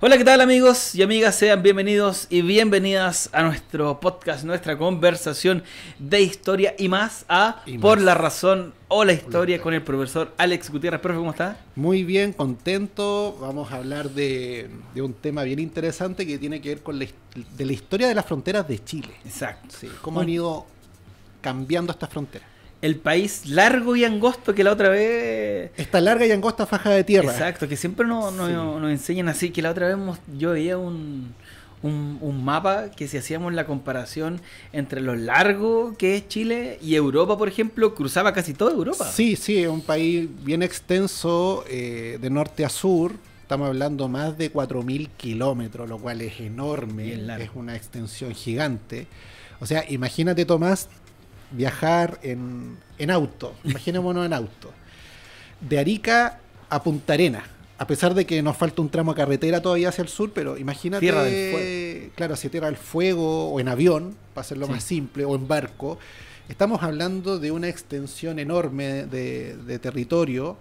Hola, ¿qué tal amigos y amigas? Sean bienvenidos y bienvenidas a nuestro podcast, nuestra conversación de historia y más Por la Razón o la Historia con el profesor Alex Gutiérrez. Profe, ¿cómo está? Muy bien, contento. Vamos a hablar de un tema bien interesante que tiene que ver con la historia de las fronteras de Chile. Exacto. Sí, cómo han ido cambiando estas fronteras. El país largo y angosto que la otra vez... Esta larga y angosta faja de tierra. Exacto, que siempre nos enseñan así, que la otra vez yo veía un mapa que si hacíamos la comparación entre lo largo que es Chile y Europa, por ejemplo, cruzaba casi toda Europa. Sí, es un país bien extenso, de norte a sur. Estamos hablando más de 4.000 kilómetros, lo cual es enorme, es una extensión gigante. O sea, imagínate, Tomás, viajar en auto, imaginémonos en auto, de Arica a Punta Arenas, a pesar de que nos falta un tramo de carretera todavía hacia el sur, pero imagínate, Tierra del Fuego. Claro, hacia Tierra del Fuego, o en avión, para hacerlo más simple, o en barco. Estamos hablando de una extensión enorme de territorio,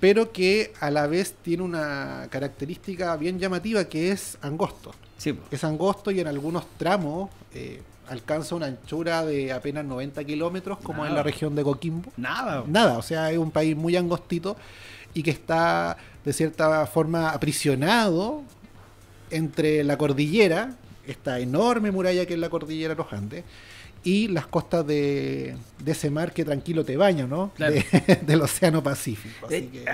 pero que a la vez tiene una característica bien llamativa, que es angosto. Sí. Es angosto y en algunos tramos alcanza una anchura de apenas 90 kilómetros, como en la región de Coquimbo. Nada, o sea, es un país muy angostito y que está de cierta forma aprisionado entre la cordillera, esta enorme muralla que es la cordillera de los Andes, y las costas de ese mar que tranquilo te baña, ¿no? Claro. Del Océano Pacífico. Así que...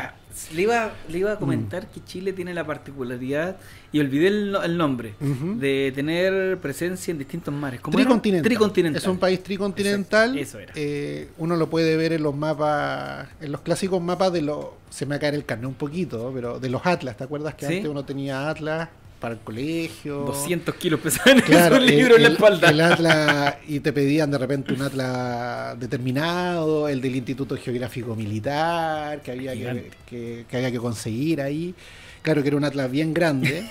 Le iba a comentar que Chile tiene la particularidad, y olvidé el nombre, de tener presencia en distintos mares. Tricontinental. Es un país tricontinental. Exacto, eso era. Uno lo puede ver en los mapas, en los clásicos mapas de los... Se me va a caer el carnet un poquito, pero de los atlas. ¿Te acuerdas que antes uno tenía atlas para el colegio? 200 kilos pesaban, claro, un libro en la espalda. El atlas, y te pedían de repente un atlas determinado, el del Instituto Geográfico Militar, que había que conseguir ahí. Claro que era un atlas bien grande.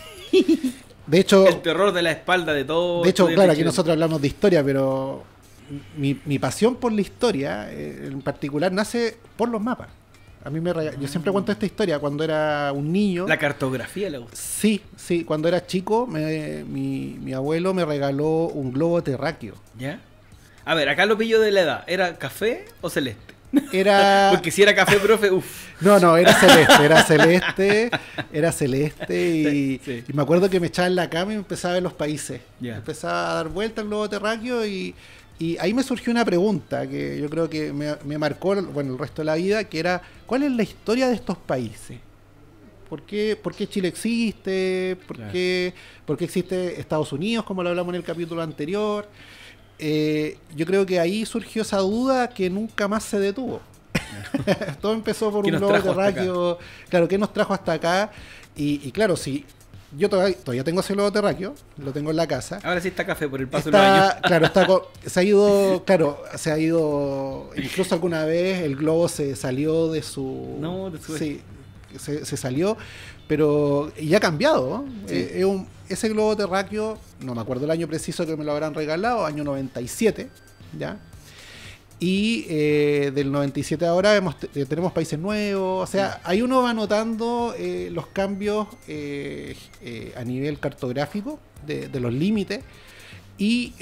De hecho, el terror de la espalda de todo. De hecho, claro, aquí nosotros hablamos de historia, pero mi pasión por la historia, en particular, nace por los mapas. A mí yo siempre cuento esta historia. Cuando era un niño... ¿La cartografía le gusta? Sí. Cuando era chico, mi abuelo me regaló un globo terráqueo. ¿Ya? A ver, acá lo pillo de la edad. ¿Era café o celeste? Porque si era café, profe, uff. No, era celeste y me acuerdo que me echaba en la cama y me empezaba a ver los países. Empezaba a dar vueltas el globo terráqueo y ahí me surgió una pregunta que yo creo que me marcó el resto de la vida, que era: ¿cuál es la historia de estos países? ¿Por qué Chile existe? ¿Por qué existe Estados Unidos, como lo hablamos en el capítulo anterior? Yo creo que ahí surgió esa duda que nunca más se detuvo. Todo empezó por un globo terráqueo. Claro, ¿qué nos trajo hasta acá? Y claro, sí. Yo todavía tengo ese globo terráqueo, lo tengo en la casa. Ahora sí está café por el paso de los años. Claro, se ha ido, incluso alguna vez el globo se salió de su... Sí, se salió, pero ya ha cambiado, ¿no? Sí. Ese globo terráqueo, no me acuerdo el año preciso que me lo habrán regalado, año 97, ¿ya? Y del 97 ahora tenemos países nuevos. O sea, ahí uno va notando los cambios a nivel cartográfico de los límites. Y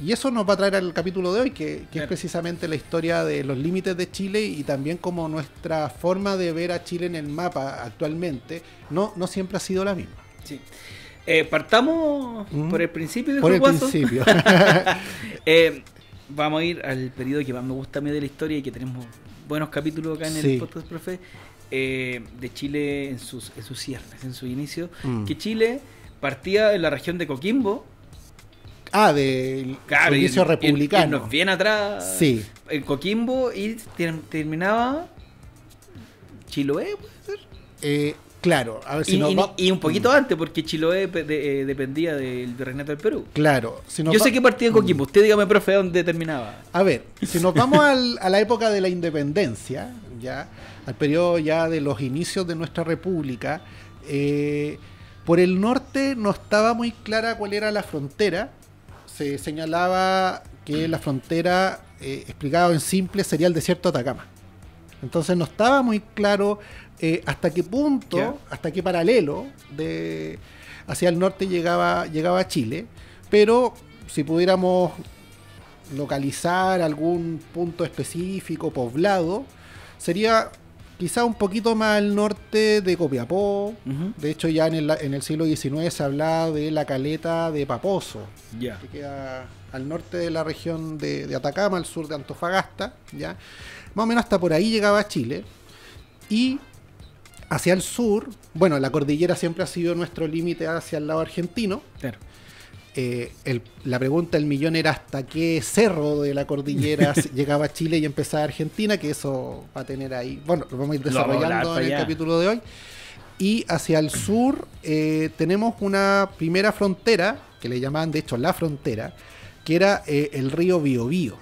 eso nos va a traer al capítulo de hoy, que es precisamente la historia de los límites de Chile y también como nuestra forma de ver a Chile en el mapa actualmente no siempre ha sido la misma. Sí. Partamos por el principio. Por el principio. Vamos a ir al periodo que más me gusta a mí de la historia y que tenemos buenos capítulos acá en el podcast, profe, de Chile en sus cierres, en su inicio. Que Chile partía en la región de Coquimbo. Del inicio republicano. Irnos bien atrás, en Coquimbo, y terminaba Chiloé, ¿puede ser? Claro, a ver si y un poquito antes, porque Chiloé dependía del Virreinato del Perú. Claro. Yo sé que partía en Coquimbo. Usted dígame, profe, ¿dónde terminaba? A ver, si nos vamos a la época de la independencia, ya al periodo ya de los inicios de nuestra república, por el norte no estaba muy clara cuál era la frontera. Se señalaba que la frontera, explicado en simple, sería el desierto de Atacama. Entonces no estaba muy claro hasta qué punto, hasta qué paralelo hacia el norte llegaba Chile, pero si pudiéramos localizar algún punto específico, poblado, sería quizá un poquito más al norte de Copiapó. De hecho, ya en el siglo XIX se hablaba de la caleta de Paposo, que queda al norte de la región de Atacama, al sur de Antofagasta, ¿ya? Más o menos hasta por ahí llegaba Chile. Y hacia el sur, bueno, la cordillera siempre ha sido nuestro límite hacia el lado argentino. Claro. La pregunta del millón era hasta qué cerro de la cordillera llegaba Chile y empezaba Argentina, que eso va a tener ahí, bueno, lo vamos a ir desarrollando en el capítulo de hoy. Y hacia el sur tenemos una primera frontera, que le llamaban de hecho la frontera, que era el río Biobío.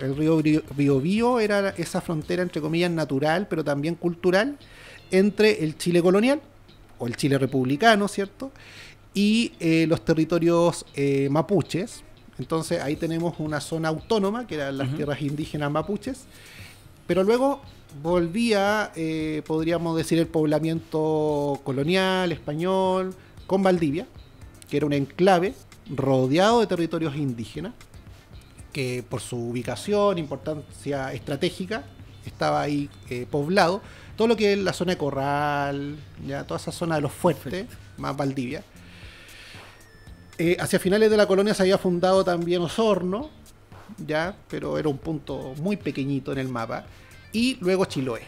El río Biobío era esa frontera, entre comillas, natural, pero también cultural, entre el Chile colonial, o el Chile republicano, ¿cierto?, y los territorios mapuches. Entonces ahí tenemos una zona autónoma, que eran las tierras indígenas mapuches, pero luego volvía, podríamos decir, el poblamiento colonial, español, con Valdivia, que era un enclave rodeado de territorios indígenas, que por su ubicación, importancia estratégica, estaba ahí poblado. Todo lo que es la zona de Corral, ya toda esa zona de los fuertes, más Valdivia. Hacia finales de la colonia se había fundado también Osorno, ya, pero era un punto muy pequeñito en el mapa. Y luego Chiloé,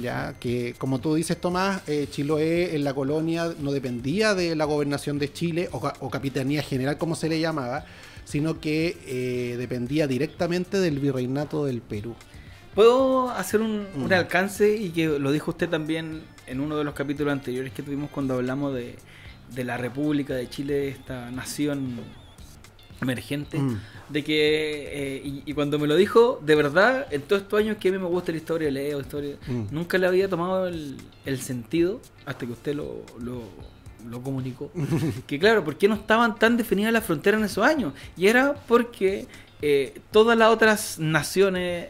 ya, que como tú dices, Tomás, Chiloé en la colonia no dependía de la gobernación de Chile o Capitanía General, como se le llamaba, sino que dependía directamente del Virreinato del Perú. ¿Puedo hacer un alcance? Y que lo dijo usted también en uno de los capítulos anteriores que tuvimos cuando hablamos de la República de Chile, esta nación emergente, de que, y cuando me lo dijo, de verdad, en todos estos años que a mí me gusta la historia, leo historia, nunca le había tomado el sentido, hasta que usted lo comunicó, que claro, ¿por qué no estaban tan definidas las fronteras en esos años? Y era porque todas las otras naciones,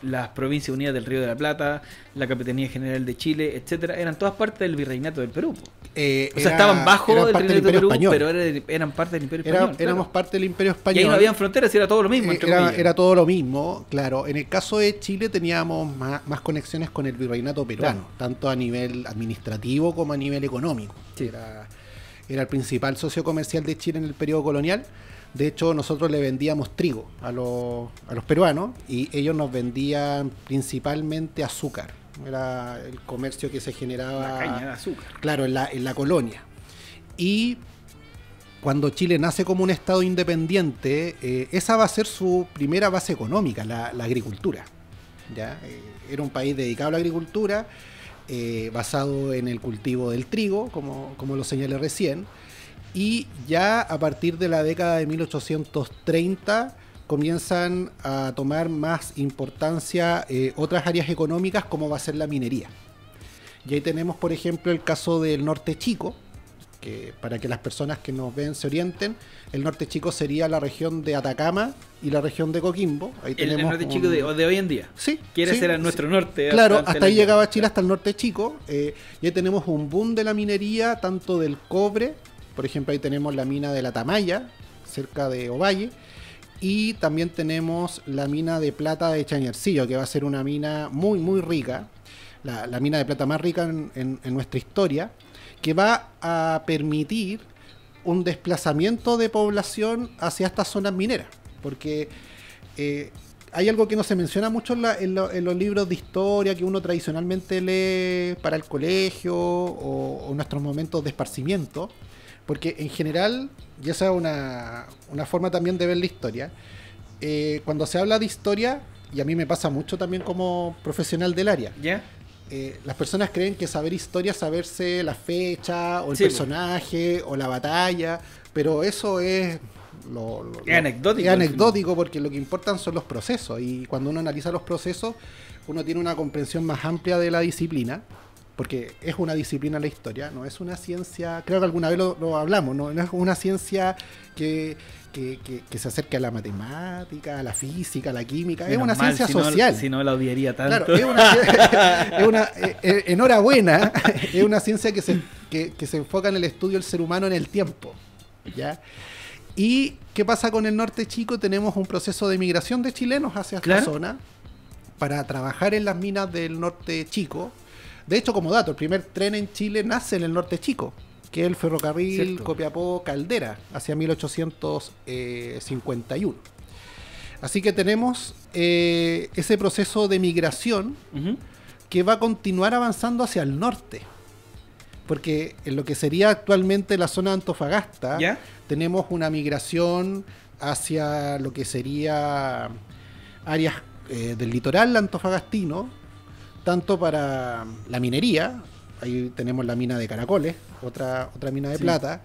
las Provincias Unidas del Río de la Plata, la Capitanía General de Chile, etcétera, eran todas partes del Virreinato del Perú. O sea, estaban bajo el Virreinato del Perú, español, pero eran parte del Imperio Español. Éramos parte del Imperio Español. Y ahí no habían fronteras, era todo lo mismo. Era todo lo mismo, claro. En el caso de Chile teníamos más conexiones con el Virreinato peruano, tanto a nivel administrativo como a nivel económico. Sí. Era el principal socio comercial de Chile en el periodo colonial. De hecho, nosotros le vendíamos trigo a los peruanos y ellos nos vendían principalmente azúcar. Era el comercio que se generaba, la caña de azúcar. Claro, en la colonia. Y cuando Chile nace como un estado independiente, esa va a ser su primera base económica, la agricultura. ¿Ya? Era un país dedicado a la agricultura, basado en el cultivo del trigo, como lo señalé recién. Y ya a partir de la década de 1830 comienzan a tomar más importancia otras áreas económicas, como va a ser la minería. Y ahí tenemos, por ejemplo, el caso del Norte Chico, que para que las personas que nos ven se orienten, el Norte Chico sería la región de Atacama y la región de Coquimbo. Ahí tenemos el Norte Chico de hoy en día. Sí. Quiere ser nuestro norte. Claro, hasta ahí llegaba Chile, hasta el Norte Chico. Y ahí tenemos un boom de la minería, tanto del cobre. Por ejemplo, ahí tenemos la mina de la Tamaya, cerca de Ovalle, y también tenemos la mina de plata de Chañarcillo, que va a ser una mina muy, muy rica, la mina de plata más rica en nuestra historia, que va a permitir un desplazamiento de población hacia estas zonas mineras, porque hay algo que no se menciona mucho en los libros de historia que uno tradicionalmente lee para el colegio o nuestros momentos de esparcimiento. Porque en general, y esa es una forma también de ver la historia, cuando se habla de historia, y a mí me pasa mucho también como profesional del área, ¿ya? Las personas creen que saber historia es saberse la fecha, o el personaje, o la batalla, pero eso es anecdótico. Es anecdótico, porque lo que importan son los procesos, y cuando uno analiza los procesos, uno tiene una comprensión más amplia de la disciplina. porque es una disciplina la historia, no es una ciencia, creo que alguna vez lo hablamos, no es una ciencia que se acerque a la matemática, a la física, a la química, es una ciencia social. Si no la odiaría tanto. Claro, enhorabuena, es una ciencia que se enfoca en el estudio del ser humano en el tiempo, ¿ya? ¿Y qué pasa con el norte chico? Tenemos un proceso de migración de chilenos hacia esta zona para trabajar en las minas del norte chico. De hecho, como dato, el primer tren en Chile nace en el norte chico, que es el ferrocarril Copiapó-Caldera, hacia 1851. Así que tenemos ese proceso de migración que va a continuar avanzando hacia el norte. Porque en lo que sería actualmente la zona de Antofagasta, tenemos una migración hacia lo que sería áreas del litoral antofagastino, tanto para la minería, ahí tenemos la mina de Caracoles, otra mina de plata,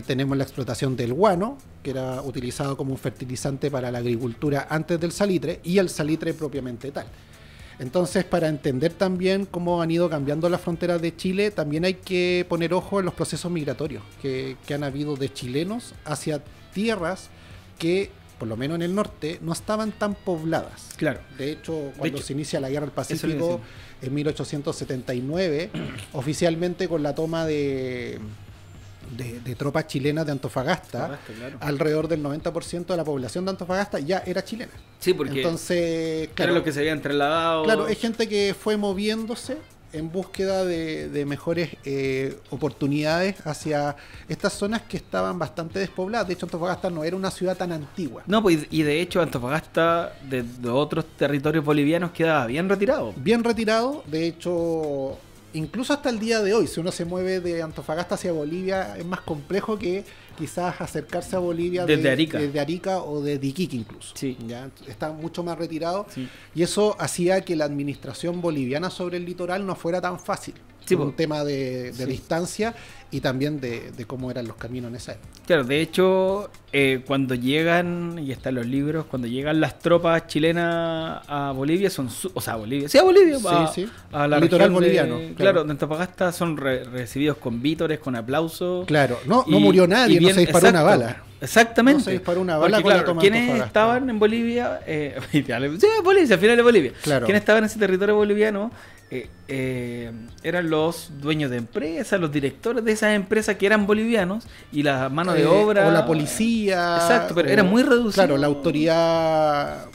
tenemos la explotación del guano, que era utilizado como un fertilizante para la agricultura antes del salitre, y el salitre propiamente tal. Entonces, para entender también cómo han ido cambiando las fronteras de Chile, también hay que poner ojo en los procesos migratorios que han habido de chilenos hacia tierras que, por lo menos en el norte, no estaban tan pobladas. Claro. De hecho, cuando se inicia la Guerra del Pacífico, en 1879, oficialmente con la toma de tropas chilenas de Antofagasta, alrededor del 90% de la población de Antofagasta ya era chilena. Sí, porque entonces, claro, era lo que se habían trasladado. Claro, es gente que fue moviéndose en búsqueda de mejores oportunidades hacia estas zonas que estaban bastante despobladas. De hecho, Antofagasta no era una ciudad tan antigua. No, pues, y de hecho Antofagasta de otros territorios bolivianos quedaba bien retirado. Bien retirado, de hecho, incluso hasta el día de hoy, si uno se mueve de Antofagasta hacia Bolivia, es más complejo que quizás acercarse a Bolivia desde Arica o de Iquique incluso. Sí. ¿Ya? Está mucho más retirado, sí. Y eso hacía que la administración boliviana sobre el litoral no fuera tan fácil. Sí, por un tema de distancia y también de cómo eran los caminos en esa época. Claro, de hecho, cuando llegan, y están los libros, cuando llegan las tropas chilenas a Bolivia, a Bolivia, a la litoral boliviano. Claro, de Antofagasta son recibidos con vítores, con aplausos. Claro, no murió nadie, no se disparó una bala. Exactamente. No se disparó una bala. Porque, claro, ¿quiénes estaban en Bolivia? Bolivia, al final de Bolivia. Claro. ¿Quiénes estaban en ese territorio boliviano? Eran los dueños de empresas, los directores de esas empresas que eran bolivianos, y la mano de obra, o la policía. Exacto, pero era muy reducido. Claro, la autoridad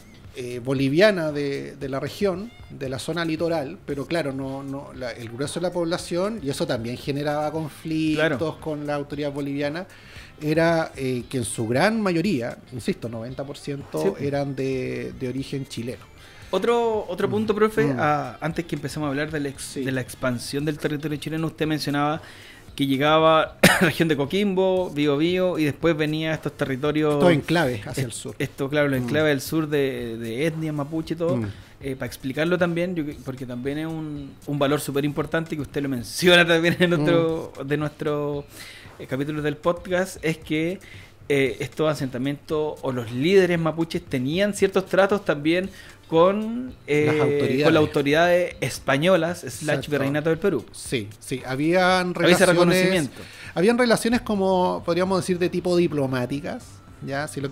boliviana de la región, de la zona litoral, pero claro, el grueso de la población, y eso también generaba conflictos con la autoridad boliviana, era que en su gran mayoría, insisto, 90% eran de origen chileno. Otro punto, profe, antes que empecemos a hablar de la expansión del territorio chileno, usted mencionaba que llegaba a la región de Coquimbo, Biobío, y después venía a estos territorios... Estos enclaves hacia el sur. Claro, los enclaves del sur de etnia, mapuche y todo. Para explicarlo también, porque también es un valor súper importante que usted lo menciona también en de nuestros capítulos del podcast, es que estos asentamientos o los líderes mapuches tenían ciertos tratos también con las autoridades españolas / Virreinato del Perú. Sí, habían relaciones, habían relaciones como podríamos decir de tipo diplomáticas, ya si lo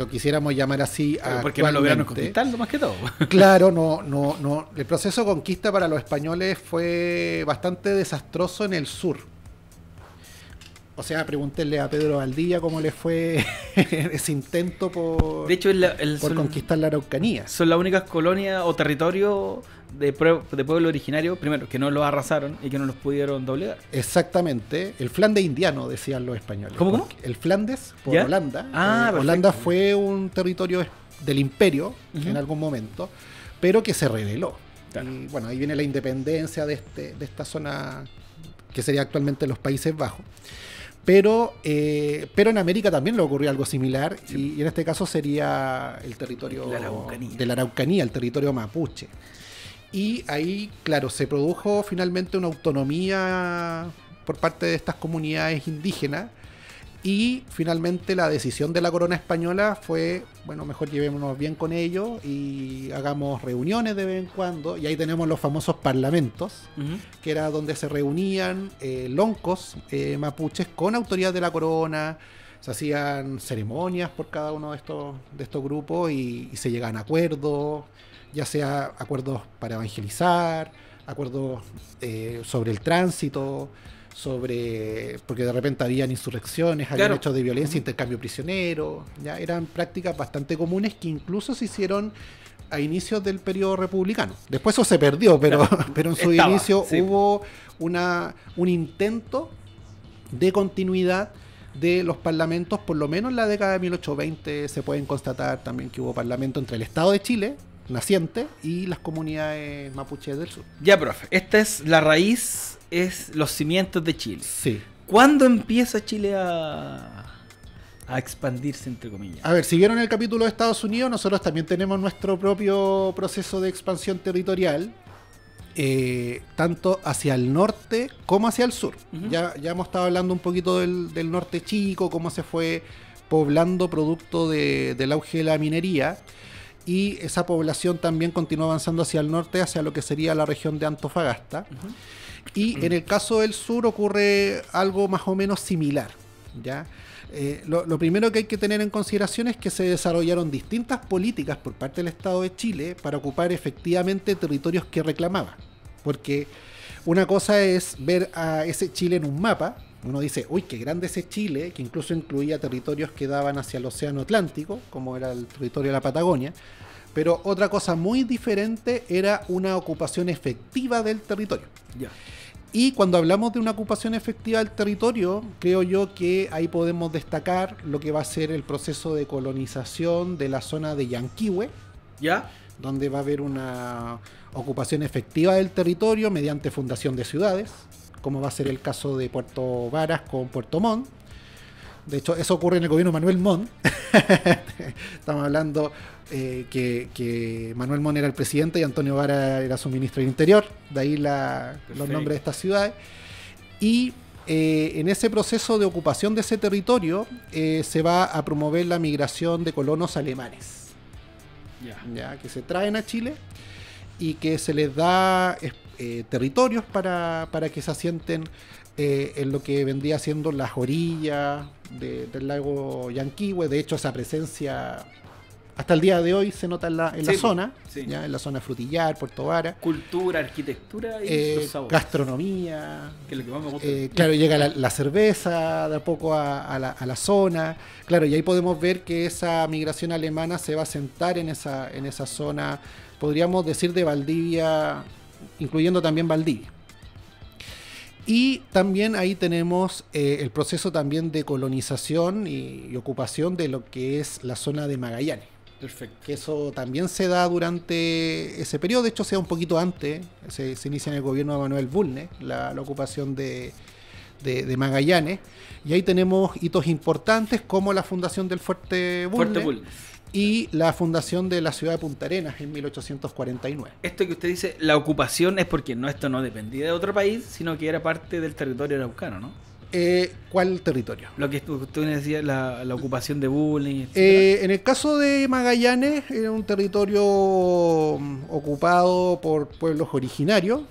quisiéramos llamar así. Porque no lograron conquistarlo más que todo. Claro, no. El proceso de conquista para los españoles fue bastante desastroso en el sur. O sea, pregúntenle a Pedro Valdivia cómo le fue ese intento por conquistar la Araucanía. Son las únicas colonias o territorios de pueblo originario, primero, que no los arrasaron y que no los pudieron doblegar. Exactamente. El Flandes indiano, decían los españoles. ¿Cómo? El Flandes, por Holanda. Holanda fue un territorio del imperio en algún momento, pero que se rebeló. Claro. Y bueno, ahí viene la independencia de esta zona que sería actualmente los Países Bajos. Pero en América también le ocurrió algo similar, y en este caso sería el territorio de la Araucanía, el territorio mapuche. Y ahí, claro, se produjo finalmente una autonomía por parte de estas comunidades indígenas, Y finalmente la decisión de la corona española fue, bueno, mejor llevémonos bien con ellos y hagamos reuniones de vez en cuando. Y ahí tenemos los famosos parlamentos, que era donde se reunían loncos mapuches con autoridad de la corona. Se hacían ceremonias por cada uno de estos grupos y se llegaban a acuerdos, ya sea acuerdos para evangelizar, acuerdos sobre el tránsito, porque de repente habían insurrecciones, habían hechos de violencia, intercambio prisionero, ya eran prácticas bastante comunes que incluso se hicieron a inicios del periodo republicano. Después eso se perdió, pero en su inicio hubo un intento de continuidad de los parlamentos. Por lo menos en la década de 1820 se pueden constatar también que hubo parlamento entre el Estado de Chile naciente y las comunidades mapuches del sur. Ya, profe, esta es la raíz, es los cimientos de Chile. Sí. ¿Cuándo empieza Chile a expandirse, entre comillas? A ver, si vieron el capítulo de Estados Unidos, nosotros también tenemos nuestro propio proceso de expansión territorial, tanto hacia el norte como hacia el sur. Ya hemos estado hablando un poquito del norte chico, cómo se fue poblando producto del auge de la minería. Y esa población también continuó avanzando hacia el norte, hacia lo que sería la región de Antofagasta. Y en el caso del sur ocurre algo más o menos similar, ¿ya? Lo primero que hay que tener en consideración es que se desarrollaron distintas políticas por parte del Estado de Chile para ocupar efectivamente territorios que reclamaba. Porque una cosa es ver a ese Chile en un mapa. Uno dice, uy, qué grande ese Chile, que incluso incluía territorios que daban hacia el Océano Atlántico, como era el territorio de la Patagonia. Pero otra cosa muy diferente era una ocupación efectiva del territorio. Ya. Y cuando hablamos de una ocupación efectiva del territorio, creo yo que ahí podemos destacar lo que va a ser el proceso de colonización de la zona de Yanquihue, ¿ya? Donde va a haber una ocupación efectiva del territorio mediante fundación de ciudades, como va a ser el caso de Puerto Varas con Puerto Montt. De hecho, eso ocurre en el gobierno de Manuel Montt. Estamos hablando que Manuel Montt era el presidente y Antonio Varas era su ministro del Interior. De ahí los nombres de estas ciudades. Y en ese proceso de ocupación de ese territorio se va a promover la migración de colonos alemanes. Ya, que se traen a Chile y que se les da territorios para que se asienten en lo que vendría siendo las orillas del lago Yanquihue. De hecho, esa presencia hasta el día de hoy se nota en la zona, ¿ya? En la zona Frutillar, Puerto Varas. Cultura, arquitectura y los sabores. Gastronomía. Que es lo que más me gusta. Claro, llega la cerveza de a poco a la zona. Claro, y ahí podemos ver que esa migración alemana se va a sentar en esa zona, podríamos decir, de Valdivia, incluyendo también Valdivia. Y también ahí tenemos el proceso también de colonización y ocupación de lo que es la zona de Magallanes. Perfecto. Que eso también se da durante ese periodo, de hecho se da un poquito antes, se inicia en el gobierno de Manuel Bulnes, la ocupación de Magallanes, y ahí tenemos hitos importantes como la fundación del Fuerte Bulnes y la fundación de la ciudad de Punta Arenas en 1849. Esto que usted dice, la ocupación es porque esto no dependía de otro país, sino que era parte del territorio araucano, ¿no? ¿Cuál territorio? Lo que usted decía, la ocupación de Bulnes. En el caso de Magallanes, era un territorio ocupado por pueblos originarios.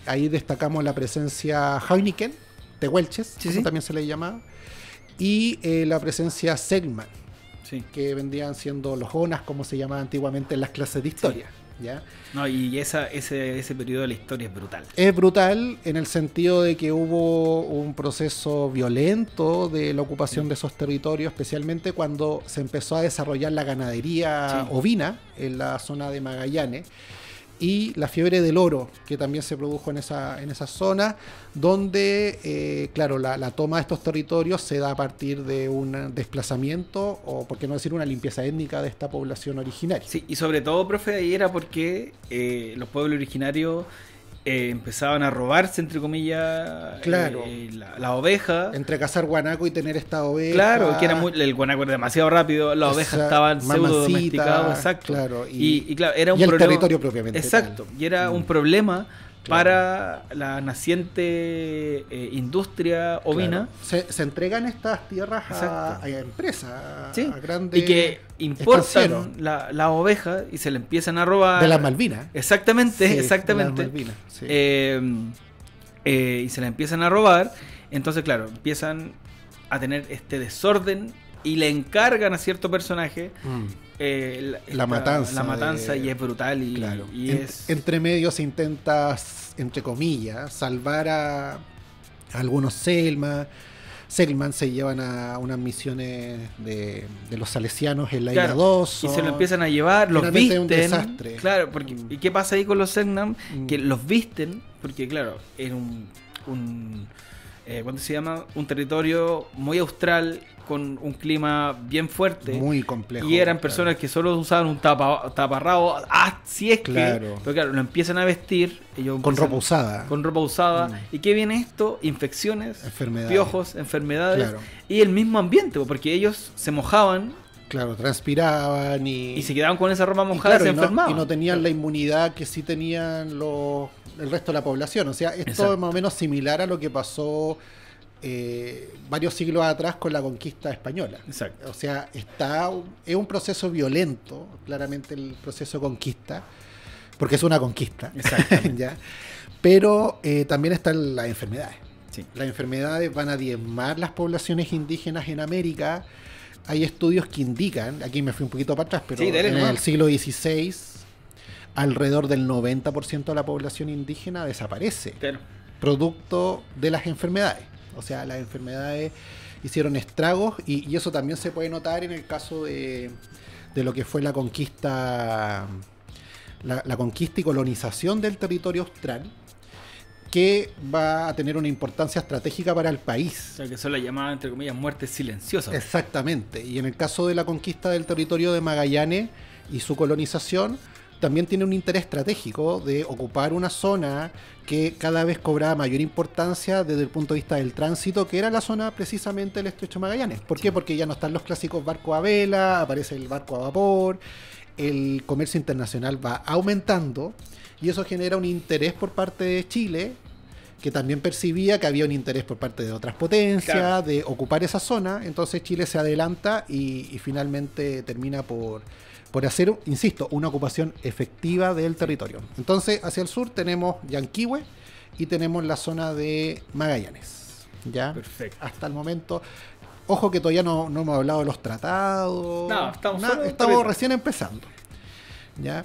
Ahí destacamos la presencia Jauniken, tehuelches, como también se le llamaba, y la presencia Selkman, que vendrían siendo los onas, como se llamaba antiguamente en las clases de historia. ¿Ya? No, y ese periodo de la historia es brutal. Es brutal en el sentido de que hubo un proceso violento de la ocupación de esos territorios, especialmente cuando se empezó a desarrollar la ganadería ovina en la zona de Magallanes, y la fiebre del oro, que también se produjo en esa zona, donde, claro, la toma de estos territorios se da a partir de un desplazamiento, o por qué no decir una limpieza étnica de esta población originaria. Sí, y sobre todo, profe, ahí era porque los pueblos originarios empezaban a robarse, entre comillas, la oveja. Entre cazar guanaco y tener esta oveja. Claro, que el guanaco era demasiado rápido, las ovejas estaban pseudo domesticadas, exacto. Claro, y claro, era un territorio propiamente. Exacto, tal. Y era un problema para la naciente industria ovina. Se entregan estas tierras a empresas, a grandes, y que importan la oveja y se le empiezan a robar. De las Malvinas. Exactamente. De las Malvinas, sí. Y se la empiezan a robar. Entonces, claro, empiezan a tener este desorden y le encargan a cierto personaje la matanza y es brutal y entre medio se intenta, entre comillas, salvar a algunos Selman, se llevan a unas misiones de los salesianos en la isla 2 y se lo empiezan a llevar, los visten, un desastre. Claro, porque ¿y qué pasa ahí con los Selman? Que los visten, porque claro, era ¿cuánto se llama? Un territorio muy austral, con un clima bien fuerte. Muy complejo. Y eran personas que solo usaban un taparrabo. Si es claro. Pero claro, lo empiezan a vestir. Con ropa usada. Con ropa usada. ¿Y qué viene esto? Infecciones, piojos, enfermedades. Claro. Y el mismo ambiente, porque ellos se mojaban. Claro, transpiraban y se quedaban con esa ropa mojada y se enfermaban. Y no tenían la inmunidad que sí tenían el resto de la población. O sea, esto es más o menos similar a lo que pasó varios siglos atrás con la conquista española. Exacto. O sea, es un proceso violento, claramente el proceso de conquista, porque es una conquista. Exactamente. ¿Ya? Pero también están las enfermedades. Sí. Las enfermedades van a diezmar las poblaciones indígenas en América. Hay estudios que indican, aquí me fui un poquito para atrás, pero en el siglo XVI alrededor del 90% de la población indígena desaparece, producto de las enfermedades. O sea, las enfermedades hicieron estragos y eso también se puede notar en el caso de lo que fue la conquista, la conquista y colonización del territorio austral, que va a tener una importancia estratégica para el país. O sea, que son las llamadas, entre comillas, muertes silenciosas. Exactamente. Y en el caso de la conquista del territorio de Magallanes y su colonización, también tiene un interés estratégico de ocupar una zona que cada vez cobraba mayor importancia desde el punto de vista del tránsito, que era la zona precisamente del Estrecho de Magallanes. ¿Por qué? Porque ya no están los clásicos barcos a vela, aparece el barco a vapor, el comercio internacional va aumentando y eso genera un interés por parte de Chile, que también percibía que había un interés por parte de otras potencias de ocupar esa zona. Entonces Chile se adelanta y finalmente termina por hacer, insisto, una ocupación efectiva del territorio. Entonces hacia el sur tenemos Yanquihue y tenemos la zona de Magallanes. ¿Ya? Perfecto. Hasta el momento, ojo que todavía no hemos hablado de los tratados. No, estamos recién empezando. ¿Ya?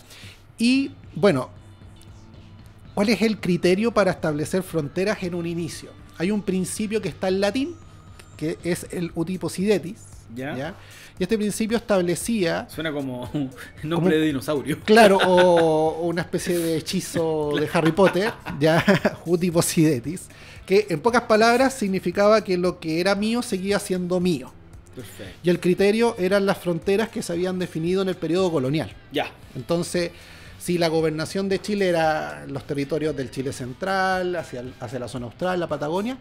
Y bueno, ¿cuál es el criterio para establecer fronteras en un inicio? Hay un principio que está en latín, que es el uti possidetis. ¿Ya? Y este principio establecía... Suena como un nombre de dinosaurio. Claro, o una especie de hechizo de Harry Potter, ya, uti possidetis, que en pocas palabras significaba que lo que era mío seguía siendo mío. Perfecto. Y el criterio eran las fronteras que se habían definido en el periodo colonial. Ya. Entonces, si la gobernación de Chile era los territorios del Chile central, hacia la zona austral, la Patagonia,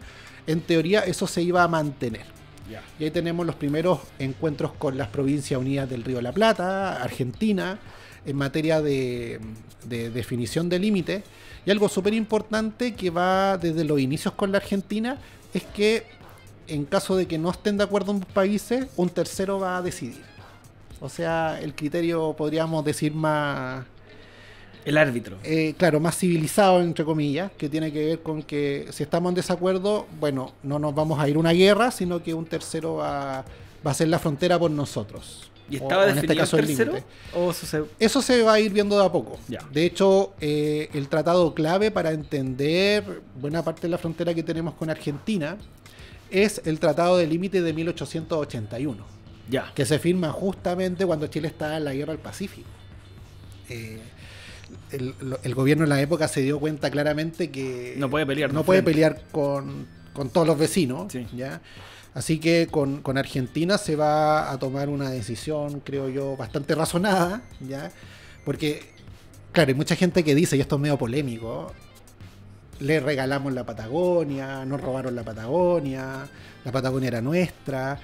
en teoría eso se iba a mantener. Yeah. Y ahí tenemos los primeros encuentros con las Provincias Unidas del Río de la Plata, Argentina, en materia de definición de límites. Y algo súper importante que va desde los inicios con la Argentina es que en caso de que no estén de acuerdo en países, un tercero va a decidir. O sea, el criterio, podríamos decir, más... El árbitro. Claro, más civilizado, entre comillas, que tiene que ver con que si estamos en desacuerdo, bueno, no nos vamos a ir a una guerra, sino que un tercero va a ser la frontera por nosotros. ¿Y estaba definido en este caso el tercero? Eso se va a ir viendo de a poco. Ya. De hecho, el tratado clave para entender buena parte de la frontera que tenemos con Argentina es el Tratado de Límite de 1881. Ya. Que se firma justamente cuando Chile estaba en la Guerra del Pacífico. El gobierno en la época se dio cuenta claramente que no puede pelear con todos los vecinos. Sí. ¿Ya? Así que con Argentina se va a tomar una decisión, creo yo, bastante razonada, ¿ya? Porque, claro, hay mucha gente que dice, y esto es medio polémico, le regalamos la Patagonia, nos robaron la Patagonia era nuestra.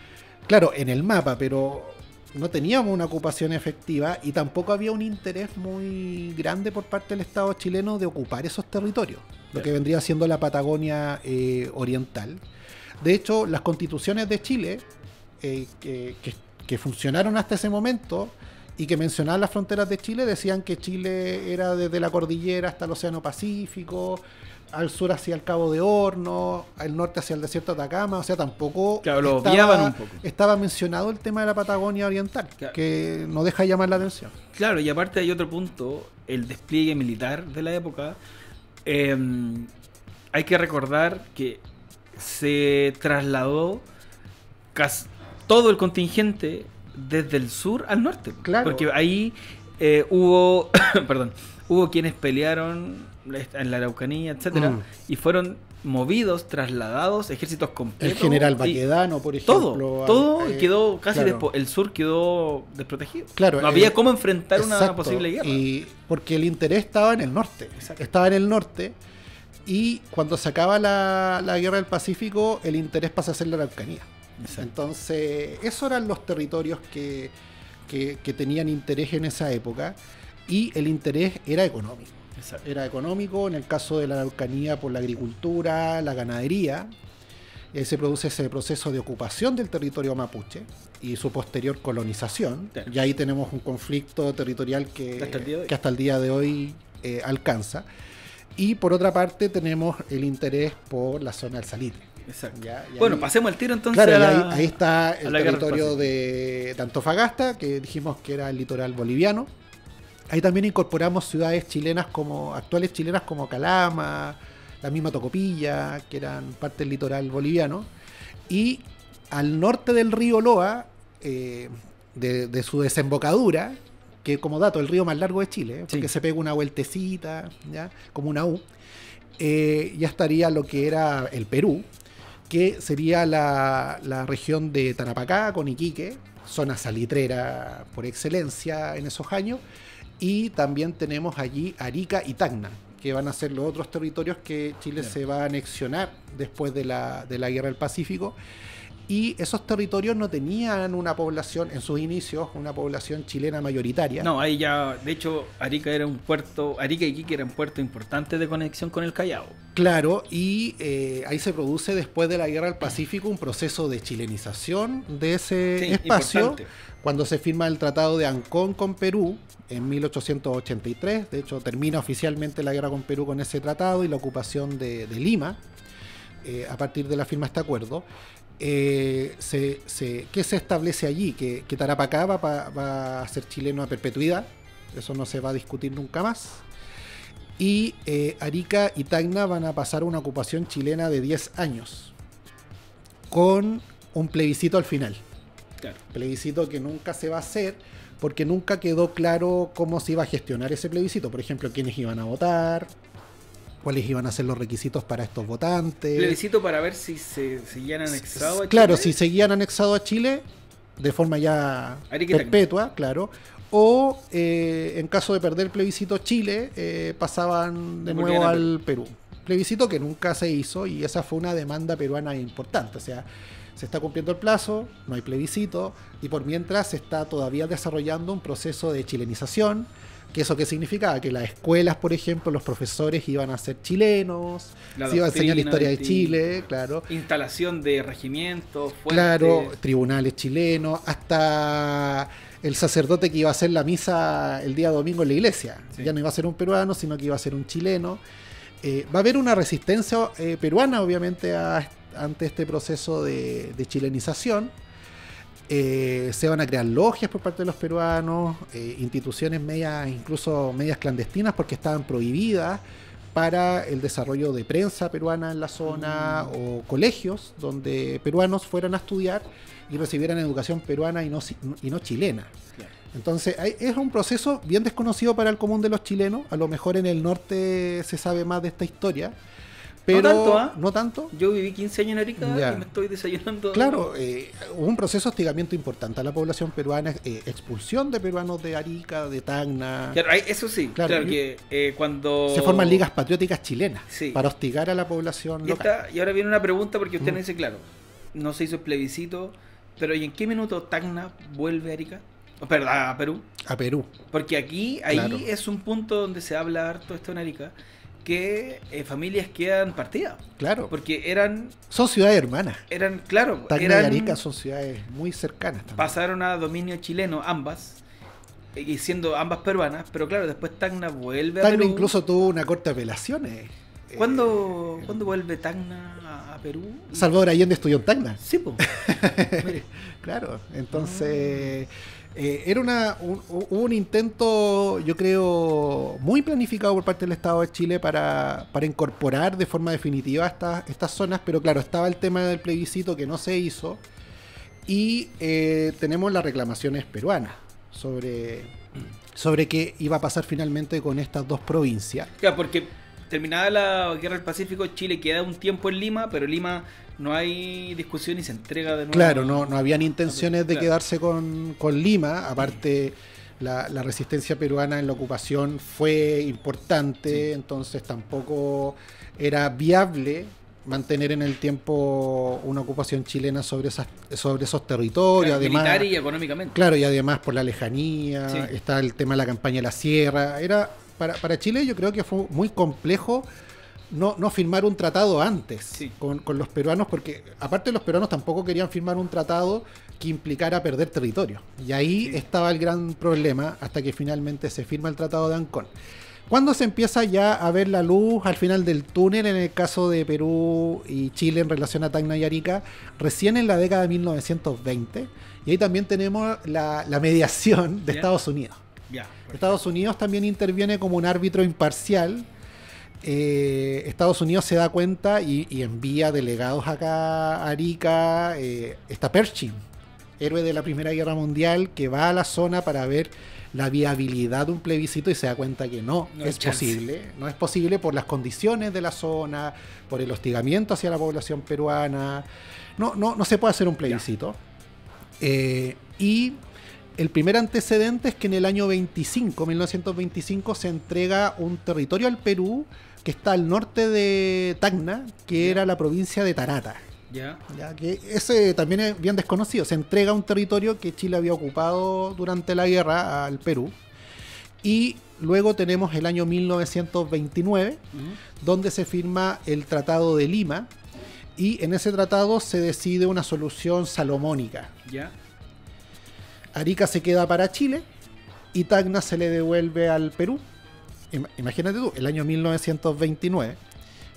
Claro, en el mapa, pero no teníamos una ocupación efectiva y tampoco había un interés muy grande por parte del Estado chileno de ocupar esos territorios, lo que vendría siendo la Patagonia oriental. De hecho, las constituciones de Chile que funcionaron hasta ese momento y que mencionaban las fronteras de Chile decían que Chile era desde la cordillera hasta el Océano Pacífico, al sur hacia el Cabo de Horno, al norte hacia el desierto de Atacama, o sea, tampoco lo obviaban un poco. Estaba mencionado el tema de la Patagonia oriental, que no deja de llamar la atención. Claro, y aparte hay otro punto, el despliegue militar de la época. Hay que recordar que se trasladó casi todo el contingente desde el sur al norte. Claro. Porque ahí hubo hubo quienes pelearon en la Araucanía, etcétera, y fueron movidos, trasladados, ejércitos completos. El general Baquedano, por ejemplo. Todo quedó casi después. El sur quedó desprotegido. Claro, no había cómo enfrentar una posible guerra. Y porque el interés estaba en el norte. Exacto. Estaba en el norte. Y cuando se acaba la guerra del Pacífico, el interés pasa a ser la Araucanía. Exacto. Entonces, esos eran los territorios que tenían interés en esa época. Y el interés era económico. Exacto. Era económico, en el caso de la Araucanía, por la agricultura, la ganadería. Se produce ese proceso de ocupación del territorio mapuche y su posterior colonización. Claro. Y ahí tenemos un conflicto territorial que hasta el día de hoy alcanza. Y por otra parte tenemos el interés por la zona del salitre. Exacto. Bueno, pasemos al tiro entonces. Claro, ahí está el territorio de Antofagasta, que dijimos que era el litoral boliviano. Ahí también incorporamos ciudades chilenas actuales chilenas como Calama, la misma Tocopilla, que eran parte del litoral boliviano. Y al norte del río Loa, de su desembocadura, que como dato, el río más largo de Chile, porque se pega una vueltecita, ¿ya? Como una U, ya estaría lo que era el Perú, que sería la región de Tarapacá con Iquique, zona salitrera por excelencia en esos años. Y también tenemos allí Arica y Tacna, que van a ser los otros territorios que Chile se va a anexionar después de la Guerra del Pacífico. Y esos territorios no tenían una población, en sus inicios, una población chilena mayoritaria. No, ahí ya, de hecho, Arica y Iquique eran puertos importantes de conexión con el Callao. Claro, y ahí se produce después de la Guerra del Pacífico un proceso de chilenización de ese espacio. Importante. Cuando se firma el Tratado de Ancón con Perú en 1883, de hecho termina oficialmente la guerra con Perú con ese tratado y la ocupación de Lima, a partir de la firma de este acuerdo. ¿Qué se establece allí? Que Tarapacá va a ser chileno a perpetuidad, eso no se va a discutir nunca más. Y Arica y Tacna van a pasar una ocupación chilena de 10 años, con un plebiscito al final. Claro. Plebiscito que nunca se va a hacer porque nunca quedó claro cómo se iba a gestionar ese plebiscito. Por ejemplo, quiénes iban a votar, cuáles iban a ser los requisitos para estos votantes. Plebiscito para ver si se seguían anexados a Chile. Claro, si seguían anexados a Chile de forma ya perpetua, claro. O en caso de perder el plebiscito Chile, pasaban de nuevo al Perú. Plebiscito que nunca se hizo y esa fue una demanda peruana importante. O sea, se está cumpliendo el plazo, no hay plebiscito y por mientras se está todavía desarrollando un proceso de chilenización. ¿Que eso qué significaba? Que las escuelas, por ejemplo, los profesores iban a ser chilenos, se iba a enseñar la historia de Chile, claro. Instalación de regimientos, fuertes. Claro, tribunales chilenos, hasta el sacerdote que iba a hacer la misa el día domingo en la iglesia. Sí. Ya no iba a ser un peruano, sino que iba a ser un chileno. Va a haber una resistencia peruana, obviamente, ante este proceso de chilenización. Se van a crear logias por parte de los peruanos, instituciones incluso medias clandestinas porque estaban prohibidas para el desarrollo de prensa peruana en la zona o colegios donde peruanos fueran a estudiar y recibieran educación peruana y no chilena. Claro. Entonces es un proceso bien desconocido para el común de los chilenos. A lo mejor en el norte se sabe más de esta historia. Pero no tanto. Yo viví 15 años en Arica y me estoy desayunando. Claro, hubo un proceso de hostigamiento importante a la población peruana, expulsión de peruanos de Arica, de Tacna. Claro, eso sí, claro que cuando... Se forman ligas patrióticas chilenas para hostigar a la población local. Y ahora viene una pregunta porque usted me dice, claro, no se hizo el plebiscito, Pero ¿y en qué minuto Tacna vuelve a Arica? Perdón, a Perú. A Perú. Porque ahí claro, es un punto donde se habla harto esto en Arica, que familias quedan partidas. Claro. Porque son ciudades hermanas. Claro. Tacna y Arica son ciudades muy cercanas también. Pasaron a dominio chileno ambas, y siendo ambas peruanas, pero claro, después Tacna vuelve a Perú. Tacna incluso tuvo una corte de apelaciones. ¿Cuándo vuelve Tacna a Perú? Salvador Allende estudió en Tacna. Sí, pues. Claro, entonces era un intento, yo creo, muy planificado por parte del Estado de Chile para incorporar de forma definitiva estas zonas, pero claro, estaba el tema del plebiscito que no se hizo y tenemos las reclamaciones peruanas sobre qué iba a pasar finalmente con estas dos provincias. Claro, porque terminada la Guerra del Pacífico, Chile queda un tiempo en Lima, pero Lima no hay discusión y se entrega de nuevo. Claro, no habían intenciones de quedarse con Lima. Aparte, la resistencia peruana en la ocupación fue importante, entonces tampoco era viable mantener en el tiempo una ocupación chilena sobre esos territorios. Claro, además, militar y económicamente. Claro, y además por la lejanía, está el tema de la campaña de la sierra. Para Chile yo creo que fue muy complejo no firmar un tratado antes con los peruanos, porque aparte los peruanos tampoco querían firmar un tratado que implicara perder territorio. Y ahí estaba el gran problema hasta que finalmente se firma el Tratado de Ancón. Cuando se empieza ya a ver la luz al final del túnel en el caso de Perú y Chile en relación a Tacna y Arica, recién en la década de 1920, y ahí también tenemos la mediación de Estados Unidos. Estados Unidos también interviene como un árbitro imparcial. Estados Unidos se da cuenta y envía delegados acá a Arica. Está Pershing, héroe de la Primera Guerra Mundial, que va a la zona para ver la viabilidad de un plebiscito y se da cuenta que no es posible por las condiciones de la zona, por el hostigamiento hacia la población peruana. No se puede hacer un plebiscito. Y el primer antecedente es que en el año 1925, se entrega un territorio al Perú que está al norte de Tacna, que era la provincia de Tarata. Ya que ese también es bien desconocido. Se entrega un territorio que Chile había ocupado durante la guerra al Perú. Y luego tenemos el año 1929, donde se firma el Tratado de Lima. Y en ese tratado se decide una solución salomónica. Arica se queda para Chile y Tacna se le devuelve al Perú. Imagínate tú, el año 1929,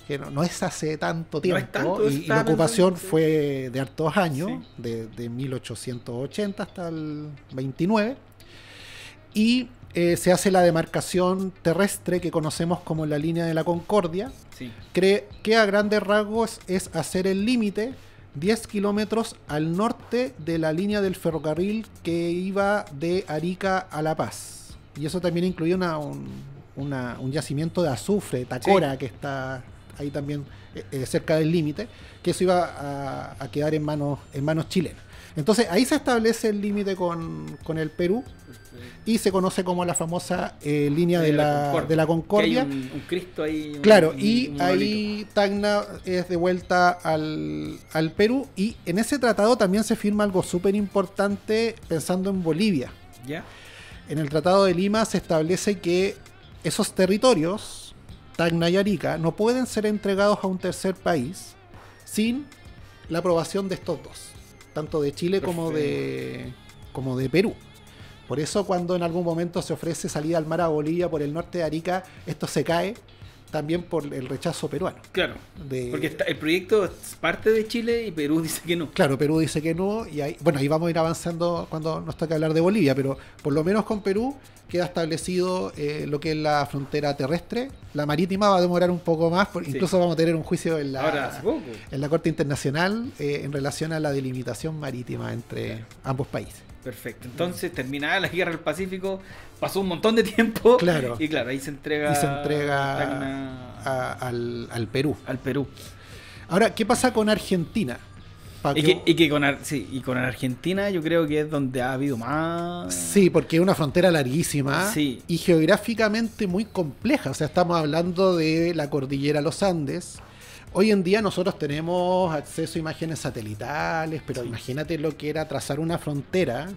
que no es hace tanto tiempo, y la ocupación fue de hartos años, de 1880 hasta el 29, y se hace la demarcación terrestre que conocemos como la línea de la Concordia, que a grandes rasgos es hacer el límite 10 kilómetros al norte de la línea del ferrocarril que iba de Arica a La Paz. Y eso también incluye un yacimiento de azufre, Tacora, que está ahí también cerca del límite, que eso iba a quedar en manos chilenas. Entonces ahí se establece el límite con el Perú y se conoce como la famosa línea de la Concordia. Que hay un Cristo ahí. Claro, y ahí Tacna es de vuelta al Perú, y en ese tratado también se firma algo súper importante pensando en Bolivia. En el Tratado de Lima se establece que esos territorios, Tacna y Arica, no pueden ser entregados a un tercer país sin la aprobación de estos dos, tanto de Chile como de Perú. Por eso cuando en algún momento se ofrece salida al mar a Bolivia por el norte de Arica, esto se cae también por el rechazo peruano. Claro, porque el proyecto es parte de Chile y Perú dice que no. Claro, Perú dice que no, y ahí vamos a ir avanzando cuando nos toque hablar de Bolivia, pero por lo menos con Perú queda establecido lo que es la frontera terrestre. La marítima va a demorar un poco más, incluso vamos a tener un juicio en la Corte Internacional en relación a la delimitación marítima entre ambos países. Perfecto. Entonces, terminada la Guerra del Pacífico, pasó un montón de tiempo. Claro. Y claro, ahí se entrega al Perú. Al Perú. Ahora, ¿qué pasa con Argentina? Con Argentina yo creo que es donde ha habido más. Sí, porque es una frontera larguísima y geográficamente muy compleja. O sea, estamos hablando de la cordillera Los Andes, Hoy en día nosotros tenemos acceso a imágenes satelitales, pero imagínate lo que era trazar una frontera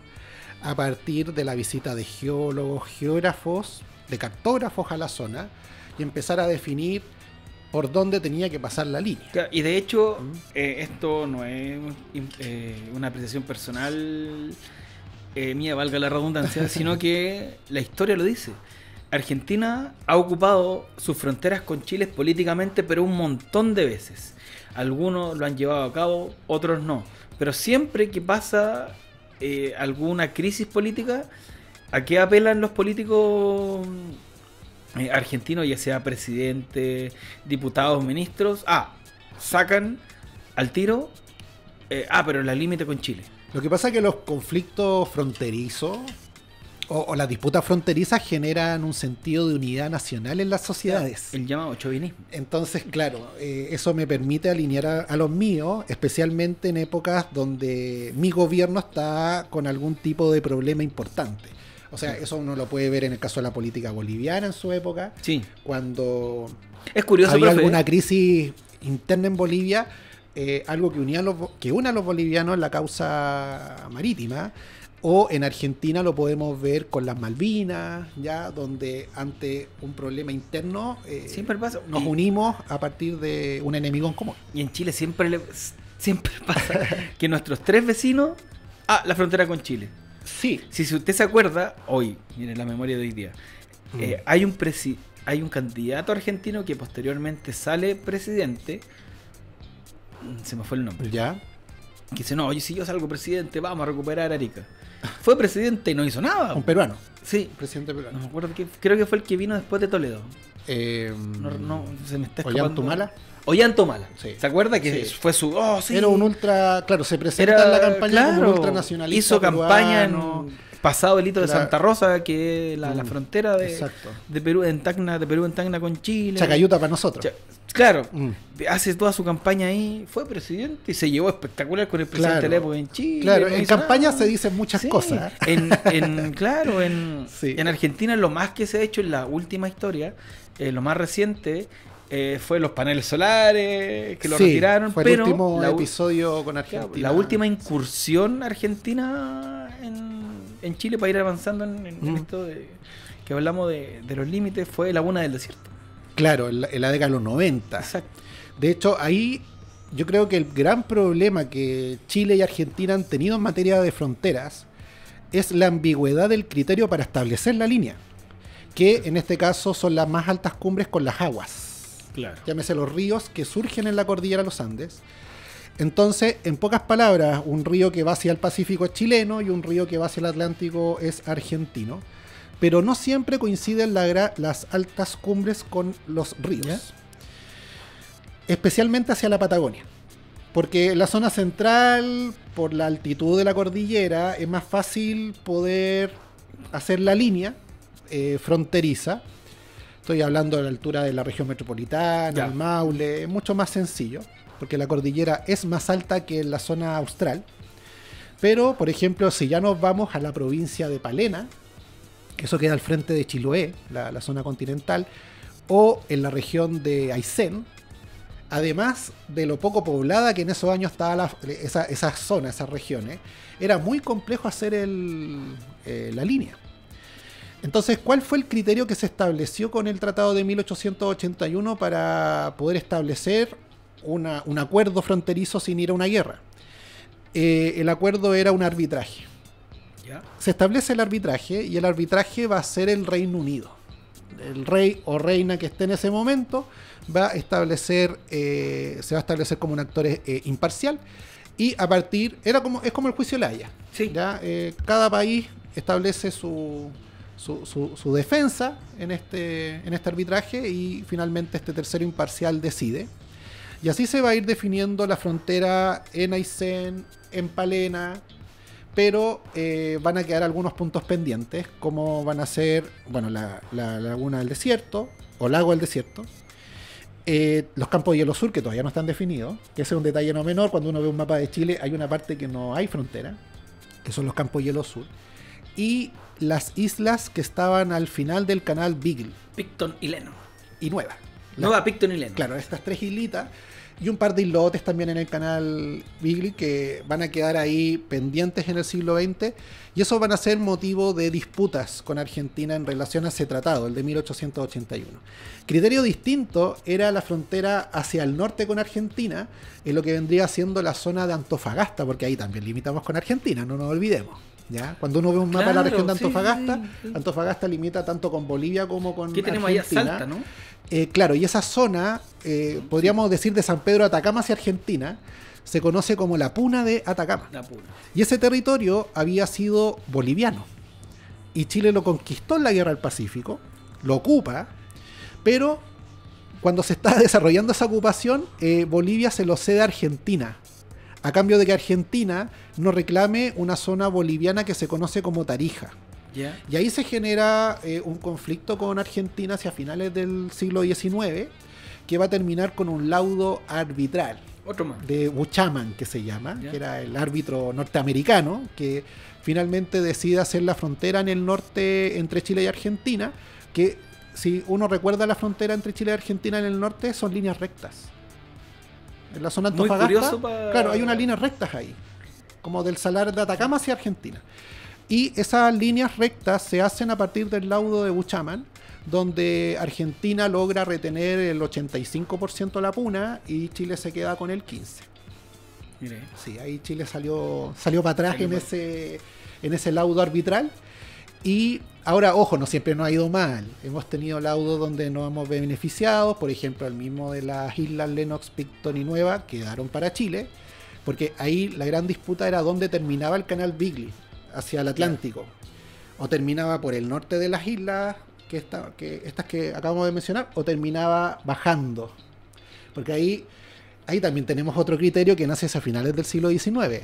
a partir de la visita de geólogos, geógrafos, de cartógrafos a la zona y empezar a definir por dónde tenía que pasar la línea. Claro, y de hecho, esto no es una apreciación personal mía, valga la redundancia, sino que la historia lo dice. Argentina ha ocupado sus fronteras con Chile políticamente, pero un montón de veces. Algunos lo han llevado a cabo, otros no. Pero siempre que pasa alguna crisis política, ¿a qué apelan los políticos argentinos, ya sea presidente, diputados, ministros? Sacan al tiro, pero la límite con Chile. Lo que pasa es que los conflictos fronterizos o las disputas fronterizas generan un sentido de unidad nacional en las sociedades. El llamado chauvinismo. Entonces, claro, eso me permite alinear a los míos, especialmente en épocas donde mi gobierno está con algún tipo de problema importante. O sea, eso uno lo puede ver en el caso de la política boliviana en su época. Sí. Cuando es curioso, había alguna crisis interna en Bolivia, algo que une a los bolivianos en la causa marítima. O en Argentina lo podemos ver con las Malvinas, ya donde ante un problema interno siempre pasa. Nos unimos a partir de un enemigo en común. Y en Chile siempre pasa que nuestros 3 vecinos, la frontera con Chile. Sí. Si usted se acuerda, hoy, miren la memoria de hoy día, hay un candidato argentino que posteriormente sale presidente, se me fue el nombre. Ya. Que dice, no, oye, si yo salgo presidente, vamos a recuperar Arica. Fue presidente y no hizo nada. Un peruano. Sí. Presidente peruano. No me acuerdo, creo que fue el que vino después de Toledo. No, se me está escapando. Ollantumala. Ollantumala. Sí. ¿Se acuerda que fue su... sí. Era un ultra... Claro, se presenta en la campaña como un ultranacionalista hizo campaña peruano, pasado el hito de Santa Rosa, que la frontera de Perú en Tacna con Chile. Chacayuta para nosotros. Claro, hace toda su campaña ahí, fue presidente y se llevó espectacular con el presidente de la época en Chile. Claro, en campaña se dicen muchas cosas. En Argentina lo más que se ha hecho en la última historia, lo más reciente, fue los paneles solares, que lo retiraron. Fue el último episodio con Argentina. La última incursión argentina en Chile para ir avanzando en esto que hablamos de los límites fue Laguna del Desierto. Claro, en la década de los 90. Exacto. De hecho, ahí yo creo que el gran problema que Chile y Argentina han tenido en materia de fronteras es la ambigüedad del criterio para establecer la línea, que en este caso son las más altas cumbres con las aguas. Claro. Llámese los ríos que surgen en la cordillera de los Andes. Entonces, en pocas palabras, un río que va hacia el Pacífico es chileno y un río que va hacia el Atlántico es argentino. Pero no siempre coinciden las altas cumbres con los ríos, especialmente hacia la Patagonia, porque en la zona central, por la altitud de la cordillera, es más fácil poder hacer la línea fronteriza. Estoy hablando de la altura de la región metropolitana, el Maule, es mucho más sencillo, porque la cordillera es más alta que en la zona austral. Pero, por ejemplo, si ya nos vamos a la provincia de Palena, eso queda al frente de Chiloé, la zona continental, o en la región de Aysén, además de lo poco poblada que en esos años estaba esa zona, esas regiones, era muy complejo hacer la línea. Entonces, ¿cuál fue el criterio que se estableció con el Tratado de 1881 para poder establecer un acuerdo fronterizo sin ir a una guerra? El acuerdo era un arbitraje. Se establece el arbitraje y el arbitraje va a ser el Reino Unido. El rey o reina que esté en ese momento se va a establecer como un actor imparcial y a partir, es como el juicio de la Haya. Sí. Cada país establece su defensa en este arbitraje y finalmente este tercero imparcial decide. Y así se va a ir definiendo la frontera en Aysén, en Palena, pero van a quedar algunos puntos pendientes, como van a ser, la Laguna del Desierto, o Lago del Desierto, los campos de hielo sur, que todavía no están definidos, que ese es un detalle no menor. Cuando uno ve un mapa de Chile, hay una parte que no hay frontera, que son los campos de hielo sur, y las islas que estaban al final del canal Beagle. Picton y Leno. Y Nueva. Nueva Picton y Leno. Claro, estas 3 islitas y un par de islotes también en el canal Beagle que van a quedar ahí pendientes en el siglo XX, y eso van a ser motivo de disputas con Argentina en relación a ese tratado, el de 1881. Criterio distinto era la frontera hacia el norte con Argentina, en lo que vendría siendo la zona de Antofagasta, porque ahí también limitamos con Argentina, no nos olvidemos. ¿Ya? Cuando uno ve un mapa de la región de Antofagasta, sí. Antofagasta limita tanto con Bolivia como con Argentina. ¿Qué tenemos allá? Salta, ¿no? Claro, y esa zona, podríamos decir de San Pedro de Atacama hacia Argentina, se conoce como la Puna de Atacama. La Puna. Y ese territorio había sido boliviano. Y Chile lo conquistó en la Guerra del Pacífico, lo ocupa, pero cuando se está desarrollando esa ocupación, Bolivia se lo cede a Argentina, a cambio de que Argentina no reclame una zona boliviana que se conoce como Tarija. Yeah. Y ahí se genera un conflicto con Argentina hacia finales del siglo XIX, que va a terminar con un laudo arbitral. Otro más. De Buchanan, que se llama, yeah, que era el árbitro norteamericano, que finalmente decide hacer la frontera en el norte entre Chile y Argentina, que si uno recuerda la frontera entre Chile y Argentina en el norte, son líneas rectas. En la zona Antofagasta, claro, hay unas líneas rectas ahí, como del Salar de Atacama hacia Argentina. Y esas líneas rectas se hacen a partir del laudo de Buchanan, donde Argentina logra retener el 85% de la puna y Chile se queda con el 15%. Mire. Sí, ahí Chile salió para atrás en ese laudo arbitral. Y ahora, ojo, no siempre nos ha ido mal. Hemos tenido laudos donde nos hemos beneficiado. Por ejemplo, el mismo de las islas Lennox, Picton y Nueva quedaron para Chile, porque ahí la gran disputa era dónde terminaba el canal Beagle, hacia el Atlántico. O terminaba por el norte de las islas, estas que acabamos de mencionar, o terminaba bajando. Porque ahí también tenemos otro criterio que nace hacia finales del siglo XIX.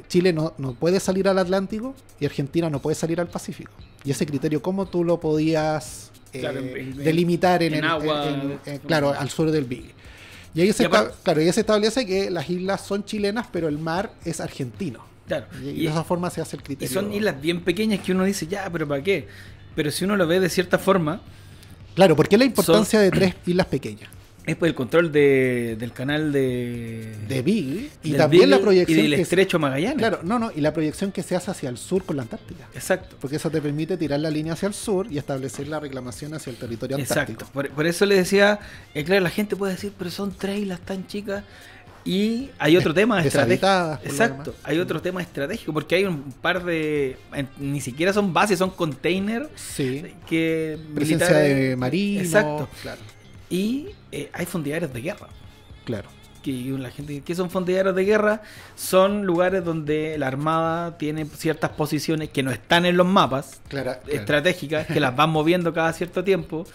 Chile no puede salir al Atlántico y Argentina no puede salir al Pacífico. Y ese criterio, ¿cómo tú lo podías delimitar claro, al sur del Beagle? Y ahí se establece que las islas son chilenas, pero el mar es argentino. Claro. Y de esa forma se hace el criterio. Y son islas bien pequeñas que uno dice, ya, pero ¿para qué? Pero si uno lo ve de cierta forma... Claro, ¿por qué la importancia de 3 islas pequeñas? Es por el control del canal de Beagle y también Beagle, la proyección y del estrecho Magallanes. Claro, y la proyección que se hace hacia el sur con la Antártica. Exacto. Porque eso te permite tirar la línea hacia el sur y establecer la reclamación hacia el territorio antártico. Exacto. Por eso le decía, claro, la gente puede decir, pero son 3 islas tan chicas. Y hay otro tema estratégico. Exacto, hay otro tema estratégico, porque hay un par de... ni siquiera son bases, son containers. Sí. Que presencia de marinos. Exacto. Claro. Y hay fondeadores de guerra. Claro. La gente, ¿qué son fondeadores de guerra? Son lugares donde la Armada tiene ciertas posiciones que no están en los mapas estratégicas, que las van moviendo cada cierto tiempo.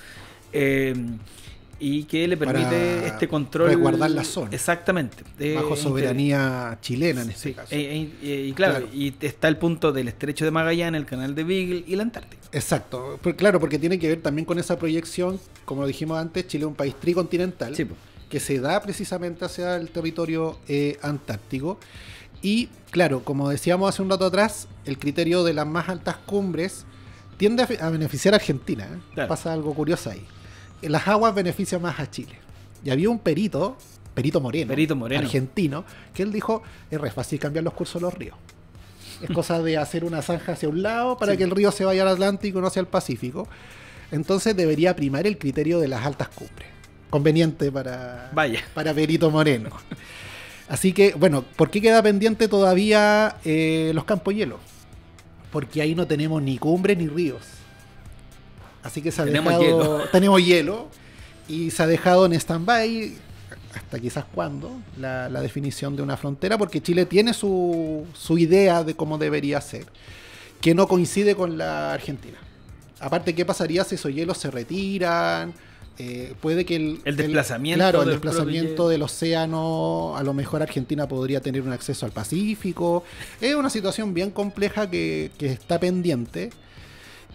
Y que le permite este control. Resguardar la zona. Exactamente. Bajo soberanía chilena en este caso. Y claro, y está el punto del estrecho de Magallanes, el canal de Beagle y la Antártica. Exacto. Claro, porque tiene que ver también con esa proyección. Como lo dijimos antes, Chile es un país tricontinental, sí, que se da precisamente hacia el territorio antártico. Y claro, como decíamos hace un rato atrás, el criterio de las más altas cumbres tiende a beneficiar a Argentina. Claro. Pasa algo curioso ahí. Las aguas benefician más a Chile. Y había un Perito Moreno, argentino, que él dijo, es re fácil cambiar los cursos de los ríos. Es cosa de hacer una zanja hacia un lado para que el río se vaya al Atlántico y no hacia el Pacífico. Entonces debería primar el criterio de las altas cumbres. Conveniente para Perito Moreno. Así que, bueno, ¿por qué queda pendiente todavía los campos hielo? Porque ahí no tenemos ni cumbres ni ríos. Así que tenemos hielo y se ha dejado en stand-by hasta quizás cuándo la definición de una frontera, porque Chile tiene su idea de cómo debería ser, que no coincide con la Argentina. Aparte, ¿qué pasaría si esos hielos se retiran? Puede que el desplazamiento del océano, a lo mejor Argentina podría tener un acceso al Pacífico. Es una situación bien compleja que está pendiente.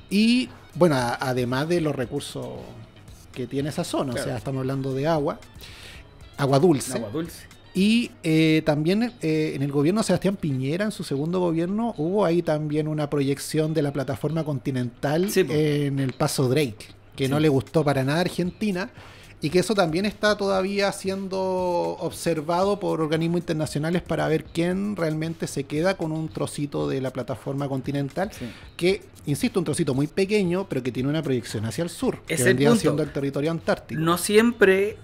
Y bueno, además de los recursos que tiene esa zona, claro. O sea, estamos hablando de agua dulce. Y también en el gobierno de Sebastián Piñera, en su segundo gobierno, hubo ahí también una proyección de la plataforma continental en el Paso Drake, que no le gustó para nada a Argentina, y que eso también está todavía siendo observado por organismos internacionales para ver quién realmente se queda con un trocito de la plataforma continental, que, insisto, un trocito muy pequeño, pero que tiene una proyección hacia el sur, que vendría siendo el territorio antártico. No siempre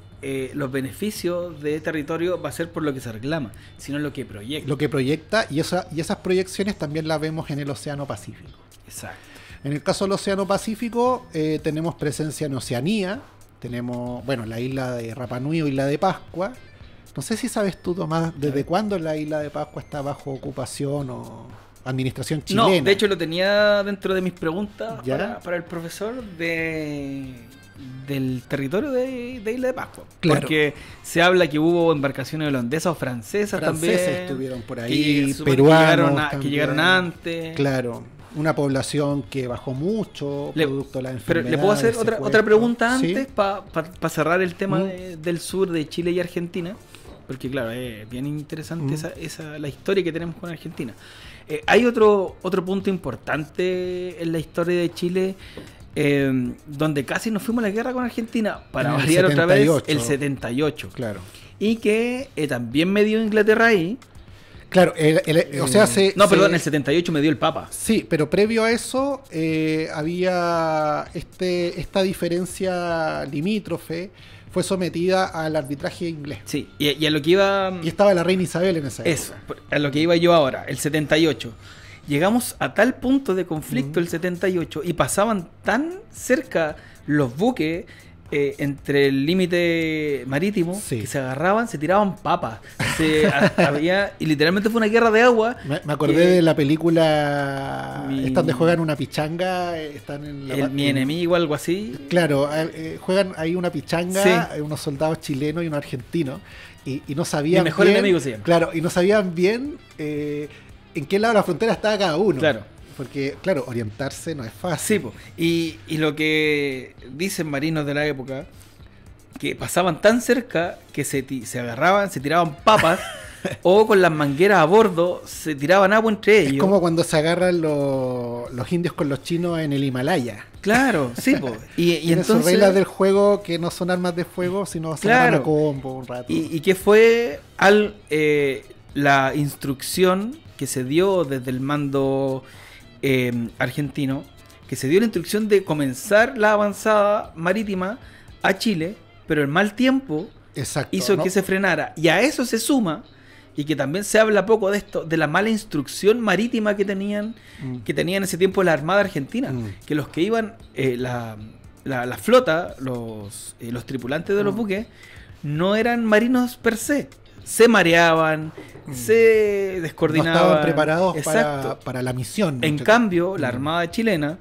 los beneficios de territorio va a ser por lo que se reclama, sino lo que proyecta. Lo que proyecta, y esas proyecciones también las vemos en el Océano Pacífico. Exacto. En el caso del Océano Pacífico, tenemos presencia en Oceanía, tenemos, bueno, la isla de Rapa Nui o Isla de Pascua. No sé si sabes tú, Tomás, desde cuándo la Isla de Pascua está bajo ocupación o administración chilena. No, de hecho lo tenía dentro de mis preguntas para el profesor del territorio de Isla de Pascua. Claro. Porque se habla que hubo embarcaciones holandesas o francesas también. Estuvieron por ahí, peruanos que llegaron antes. Claro, una población que bajó mucho producto de la enfermedad. Pero le puedo hacer otra pregunta antes para cerrar el tema del sur de Chile y Argentina. Porque claro, es bien interesante la historia que tenemos con Argentina. Hay otro punto importante en la historia de Chile, donde casi nos fuimos a la guerra con Argentina, para variar otra vez, el 78. Claro. Y que también me dio Inglaterra ahí. Claro, o sea, perdón, el 78 me dio el Papa. Sí, pero previo a eso había esta diferencia limítrofe, fue sometida al arbitraje inglés. Sí, y a lo que iba... Y estaba la reina Isabel en esa época. Eso, a lo que iba yo ahora, el 78. Llegamos a tal punto de conflicto el 78 y pasaban tan cerca los buques entre el límite marítimo que se agarraban, se tiraban papas. Y literalmente fue una guerra de agua. Me acordé de la película están de juegan una pichanga, están en mi enemigo, algo así. Claro, juegan ahí una pichanga, unos soldados chilenos y unos argentinos, y no sabían mi mejor bien, enemigo siempre. Claro, y no sabían bien en qué lado de la frontera estaba cada uno. Claro. Porque, claro, orientarse no es fácil. Sí, y lo que dicen marinos de la época, que pasaban tan cerca que se agarraban, se tiraban papas, o con las mangueras a bordo se tiraban agua entre ellos. Es como cuando se agarran los indios con los chinos en el Himalaya. Claro, sí, y entonces sus reglas del juego que no son armas de fuego, sino se agarran a combo un rato. Y que fue la instrucción que se dio desde el mando argentino, que se dio la instrucción de comenzar la avanzada marítima a Chile, pero el mal tiempo hizo que se frenara. Y a eso se suma, y que también se habla poco de esto, de la mala instrucción marítima que tenían en ese tiempo la Armada Argentina, que los que iban, la flota, los tripulantes de los buques, no eran marinos per se mareaban, se descoordinaban. No estaban preparados para la misión. En cambio, la Armada chilena,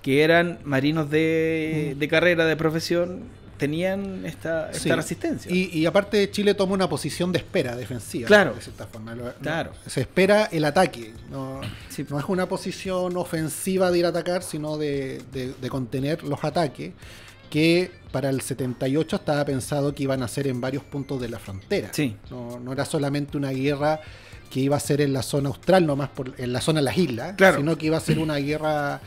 que eran marinos de carrera, de profesión, tenían esta resistencia. Y aparte Chile toma una posición de espera defensiva. Claro. De cierta forma. Claro. Se espera el ataque. No es una posición ofensiva de ir a atacar, sino de contener los ataques, que para el 78 estaba pensado que iban a ser en varios puntos de la frontera. Sí. No era solamente una guerra que iba a ser en la zona austral, nomás en la zona de las islas, sino que iba a ser una guerra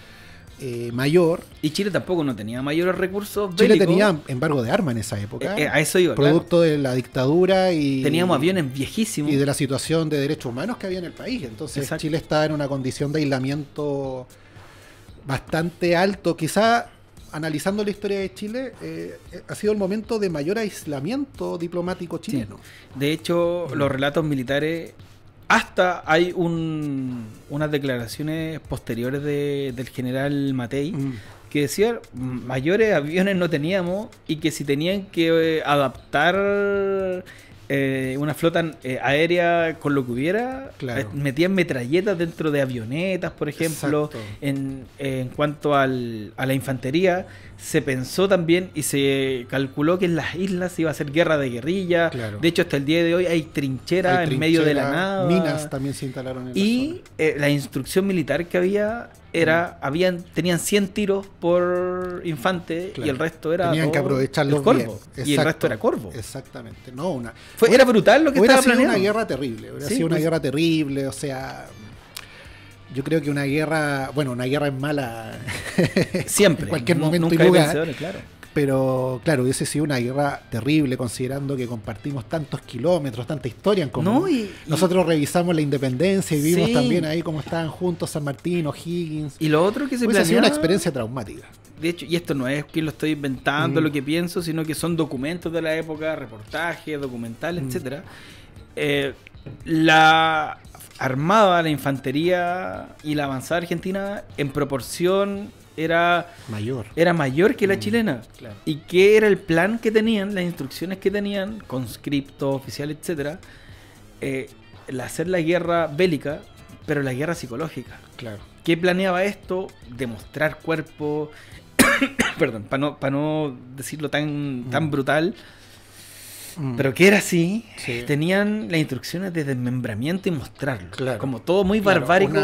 mayor. Y Chile tampoco no tenía mayores recursos bélicos. Chile tenía embargo de armas en esa época. A eso iba, producto de la dictadura y... Teníamos aviones viejísimos. Y de la situación de derechos humanos que había en el país. Entonces Chile estaba en una condición de aislamiento bastante alto. Quizá, analizando la historia de Chile, ha sido el momento de mayor aislamiento diplomático chileno. Sí. De hecho, los relatos militares... Hasta hay unas declaraciones posteriores del general Matei que decía mayores aviones no teníamos y que si tenían que adaptar una flota aérea con lo que hubiera, metían metralletas dentro de avionetas, por ejemplo. En cuanto a la infantería, se pensó también y se calculó que en las islas iba a ser guerra de guerrilla. De hecho, hasta el día de hoy hay trincheras en medio de la nada. Minas también se instalaron en y la zona. La instrucción militar que había tenían 100 tiros por infante y el resto era tenían que aprovecharlos corvo. Y el resto era corvo. Exactamente. Era brutal lo que estaba planeado. Una guerra terrible. Hubiera sido una guerra terrible, o sea... Yo creo que una guerra es mala siempre, en cualquier momento y lugar, Pero claro, hubiese sido una guerra terrible considerando que compartimos tantos kilómetros, tanta historia en común. No, nosotros revisamos la independencia y vimos también ahí cómo estaban juntos San Martín, O'Higgins. Y lo otro que se planeaba, ha sido una experiencia traumática. De hecho, y esto no es que lo estoy inventando, lo que pienso, sino que son documentos de la época, reportajes, documentales, etcétera. La armada, la infantería y la avanzada argentina en proporción era mayor que la chilena. Claro. ¿Y qué era el plan que tenían, las instrucciones que tenían, conscripto, oficial, etcétera? Hacer la guerra bélica, pero la guerra psicológica. Claro. ¿Qué planeaba esto? Demostrar cuerpo, perdón, para no decirlo tan brutal, pero que era así. Sí. Tenían las instrucciones de desmembramiento y mostrarlo. Claro. Como todo muy barbárico.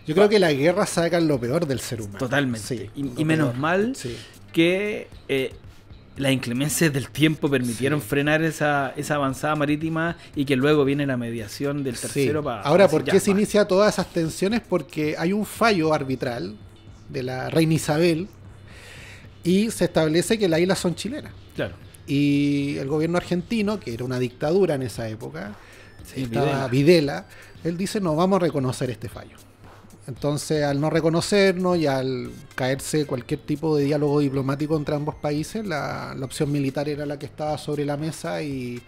Yo creo que la guerra saca lo peor del ser humano. Totalmente. Sí, y menos mal que las inclemencias del tiempo permitieron frenar esa avanzada marítima y que luego viene la mediación del tercero para... Ahora, ¿por qué se inicia todas esas tensiones? Porque hay un fallo arbitral de la reina Isabel y se establece que las islas son chilenas. Claro. Y el gobierno argentino, que era una dictadura en esa época, estaba Videla, él dice, no, vamos a reconocer este fallo. Entonces, al no reconocernos y al caerse cualquier tipo de diálogo diplomático entre ambos países, la opción militar era la que estaba sobre la mesa y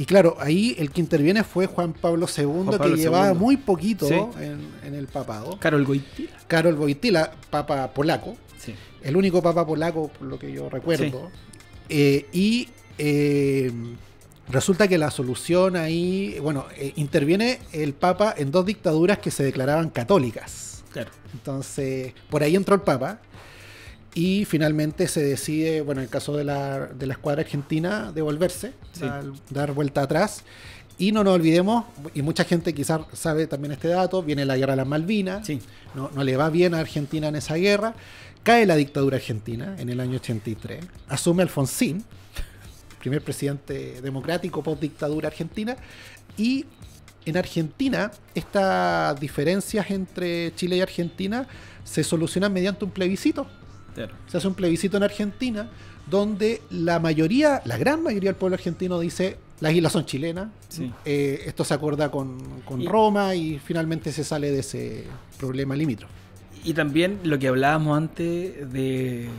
claro, ahí el que interviene fue Juan Pablo II, que llevaba muy poquito en el papado. Karol Wojtyła. Karol Wojtyła, papa polaco. Sí. El único papa polaco, por lo que yo recuerdo. Sí. Resulta que la solución ahí, interviene el Papa en dos dictaduras que se declaraban católicas. Claro. Entonces, por ahí entró el Papa y finalmente se decide, en el caso de la escuadra argentina, devolverse, dar vuelta atrás. Y no nos olvidemos, y mucha gente quizás sabe también este dato, viene la guerra de las Malvinas, no le va bien a Argentina en esa guerra, cae la dictadura argentina en el año 83, asume Alfonsín, primer presidente democrático post dictadura argentina, y en Argentina estas diferencias entre Chile y Argentina se solucionan mediante un plebiscito. Claro. Se hace un plebiscito en Argentina donde la gran mayoría del pueblo argentino dice las islas son chilenas, esto se acuerda con Roma y finalmente se sale de ese problema limítrofe. Y también lo que hablábamos antes de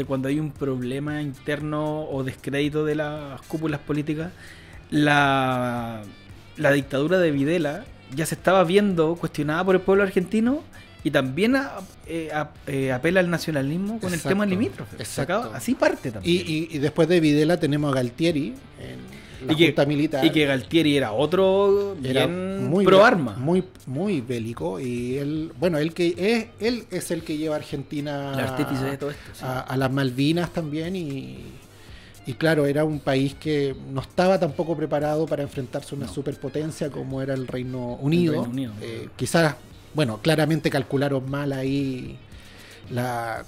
cuando hay un problema interno o descrédito de las cúpulas políticas, la dictadura de Videla ya se estaba viendo cuestionada por el pueblo argentino y también apela al nacionalismo con el tema limítrofe. Así parte también. Y después de Videla tenemos a Galtieri en la Junta Militar. Y que Galtieri era otro muy pro arma. Muy bélico. Y él es el que lleva a Argentina el artífice de todo esto, a las Malvinas también. Y claro, era un país que no estaba tampoco preparado para enfrentarse a una superpotencia como era el Reino Unido. Quizás, claramente calcularon mal ahí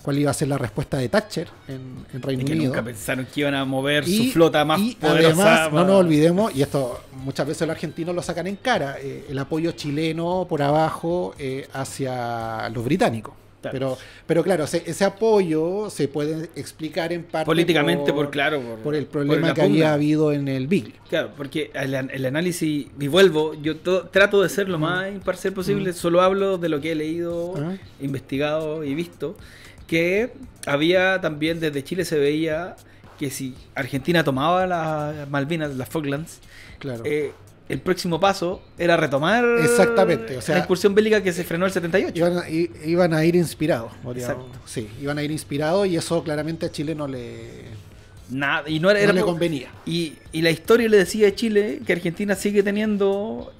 cuál iba a ser la respuesta de Thatcher en Reino Unido. Nunca pensaron que iban a mover su flota más poderosa. Además, no nos olvidemos, y esto muchas veces los argentinos lo sacan en cara, el apoyo chileno por abajo hacia los británicos. Claro. Pero claro, ese apoyo se puede explicar en parte políticamente por el problema que había habido en el Beagle. Claro, porque el análisis, y vuelvo, yo trato de ser lo más imparcial posible, solo hablo de lo que he leído, investigado y visto, que había también desde Chile se veía que si Argentina tomaba las Malvinas, las Falklands, claro. El próximo paso era retomar exactamente, la incursión bélica que se frenó el 78. Iban a ir inspirados. Sí, iban a ir inspirados y eso claramente a Chile no le convenía. Y la historia le decía a Chile que Argentina sigue teniendo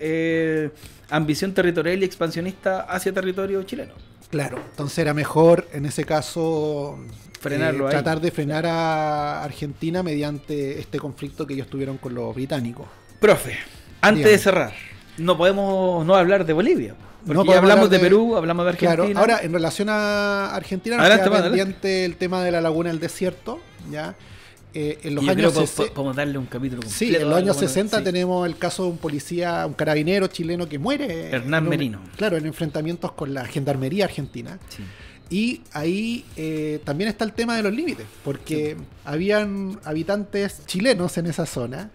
ambición territorial y expansionista hacia territorio chileno. Claro, entonces era mejor en ese caso frenarlo tratar de frenar a Argentina mediante este conflicto que ellos tuvieron con los británicos. Profe, antes de cerrar, no podemos no hablar de Bolivia. Porque ya hablamos de Perú, hablamos de Argentina. Claro, ahora en relación a Argentina nos queda pendiente el tema de la laguna del desierto. ¿Ya? En los años 60 podemos darle un capítulo completo. Sí, en los años 60 tenemos el caso de un policía, un carabinero chileno que muere. Hernán Merino. Claro, en enfrentamientos con la gendarmería argentina. Sí. Y ahí también está el tema de los límites, porque habían habitantes chilenos en esa zona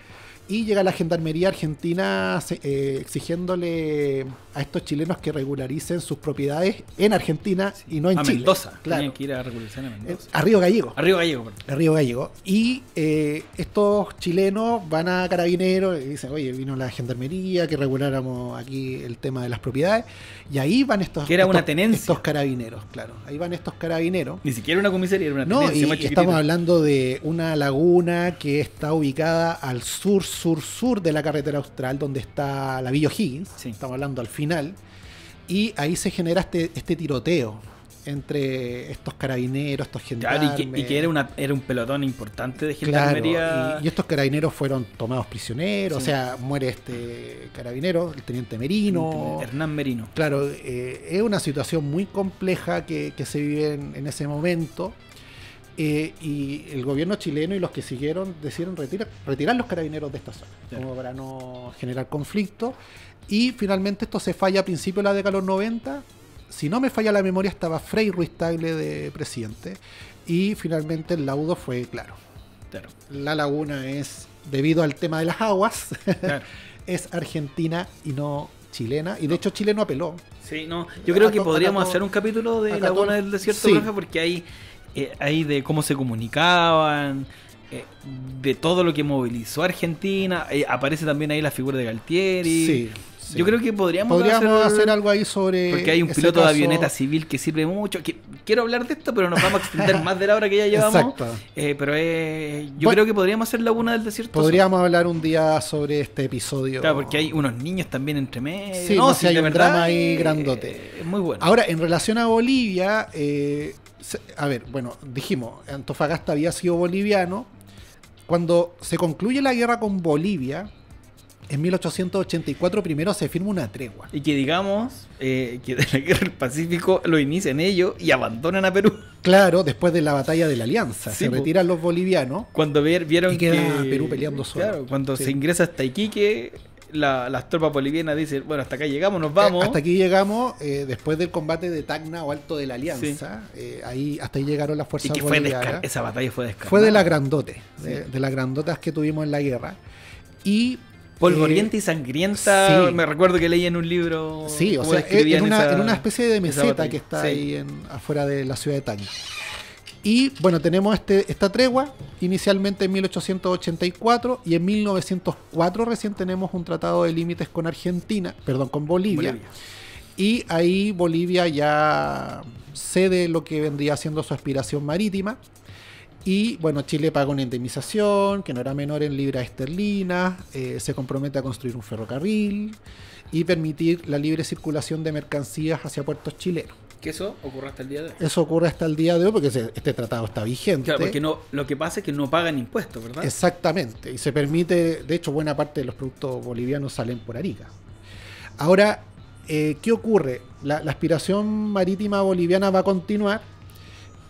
y llega la Gendarmería Argentina exigiéndole a estos chilenos que regularicen sus propiedades en Argentina y no en Chile. Mendoza, claro. Tenían que ir a regularizar a Mendoza. A Río Gallego. A Río Gallego, perdón. A Río Gallego. Y estos chilenos van a Carabineros y dicen, oye, vino la Gendarmería, que reguláramos aquí el tema de las propiedades. Y ahí van estos... Que era una tenencia. Estos carabineros, claro. Ahí van estos carabineros. Ni siquiera una comisaría, era una No, tenencia y más chiquitita. estamos hablando de una laguna que está ubicada al sur de la carretera austral, donde está la Villa O'Higgins. Sí. Estamos hablando al final. Y ahí se genera este tiroteo entre estos carabineros, estos gendarmes. Claro, y que era un pelotón importante de gendarmería. Claro, y estos carabineros fueron tomados prisioneros, Sí. o sea, muere este carabinero, el teniente Merino. Hernán Merino. Claro, es una situación muy compleja que se vive en ese momento. Y el gobierno chileno y los que siguieron decidieron retirar los carabineros de esta zona, Claro. como para no generar conflicto. Y finalmente esto se falla a principios de la década de los 90. Si no me falla la memoria, estaba Frei Ruiz Tagle de presidente. Y finalmente el laudo fue claro. Claro. La laguna es, debido al tema de las aguas, Claro. es argentina y no chilena. Y de hecho Chile no apeló. Sí, no. Yo creo que podríamos hacer un capítulo de Laguna del Desierto, sí. profe, porque hay de cómo se comunicaban, de todo lo que movilizó a Argentina. Aparece también ahí la figura de Galtieri. Sí, sí. Yo creo que podríamos hacer algo ahí sobre. Porque hay un ese piloto de caso. avioneta civil que sirve mucho. Quiero hablar de esto, pero nos vamos a extender más de la hora que ya llevamos. Exacto. Pero yo creo que podríamos hacer Laguna del Desierto. Podríamos hablar un día sobre este episodio. Claro, porque hay unos niños también entre medio. Sí, no, si hay de un verdad, drama ahí grandote. Es muy bueno. Ahora, en relación a Bolivia, a ver, bueno, dijimos, Antofagasta había sido boliviano. Cuando se concluye la guerra con Bolivia, en 1884 primero se firma una tregua. Y que digamos que de la guerra del Pacífico lo inician ellos y abandonan a Perú. Claro, después de la batalla de la Alianza, Sí, se retiran los bolivianos. Cuando vieron Y queda que Perú peleando solo. Claro, cuando Sí. se ingresa hasta Iquique, las tropas bolivianas dicen, bueno, hasta acá llegamos, nos vamos. Hasta aquí llegamos, después del combate de Tacna o Alto de la Alianza, hasta ahí llegaron las Y fuerzas que fue bolivianas. esa batalla fue descarnada. Fue de las grandotes, Sí. de las grandotas que tuvimos en la guerra. Y polvorienta y sangrienta. sí. Me recuerdo que leí en un libro. sí, o cómo sea, describían en una especie de esa meseta batalla. que está Sí. ahí afuera de la ciudad de Tacna. Y bueno, tenemos esta tregua inicialmente en 1884 y en 1904 recién tenemos un tratado de límites con con Bolivia. Y ahí Bolivia ya cede lo que vendría siendo su aspiración marítima. Y bueno, Chile paga una indemnización que no era menor en libras esterlinas, se compromete a construir un ferrocarril y permitir la libre circulación de mercancías hacia puertos chilenos. Que eso ocurre hasta el día de hoy. Eso ocurre hasta el día de hoy porque este tratado está vigente. Claro, porque lo que pasa es que no pagan impuestos, ¿verdad? Exactamente, y se permite, de hecho buena parte de los productos bolivianos salen por Arica. Ahora, ¿qué ocurre? La aspiración marítima boliviana va a continuar.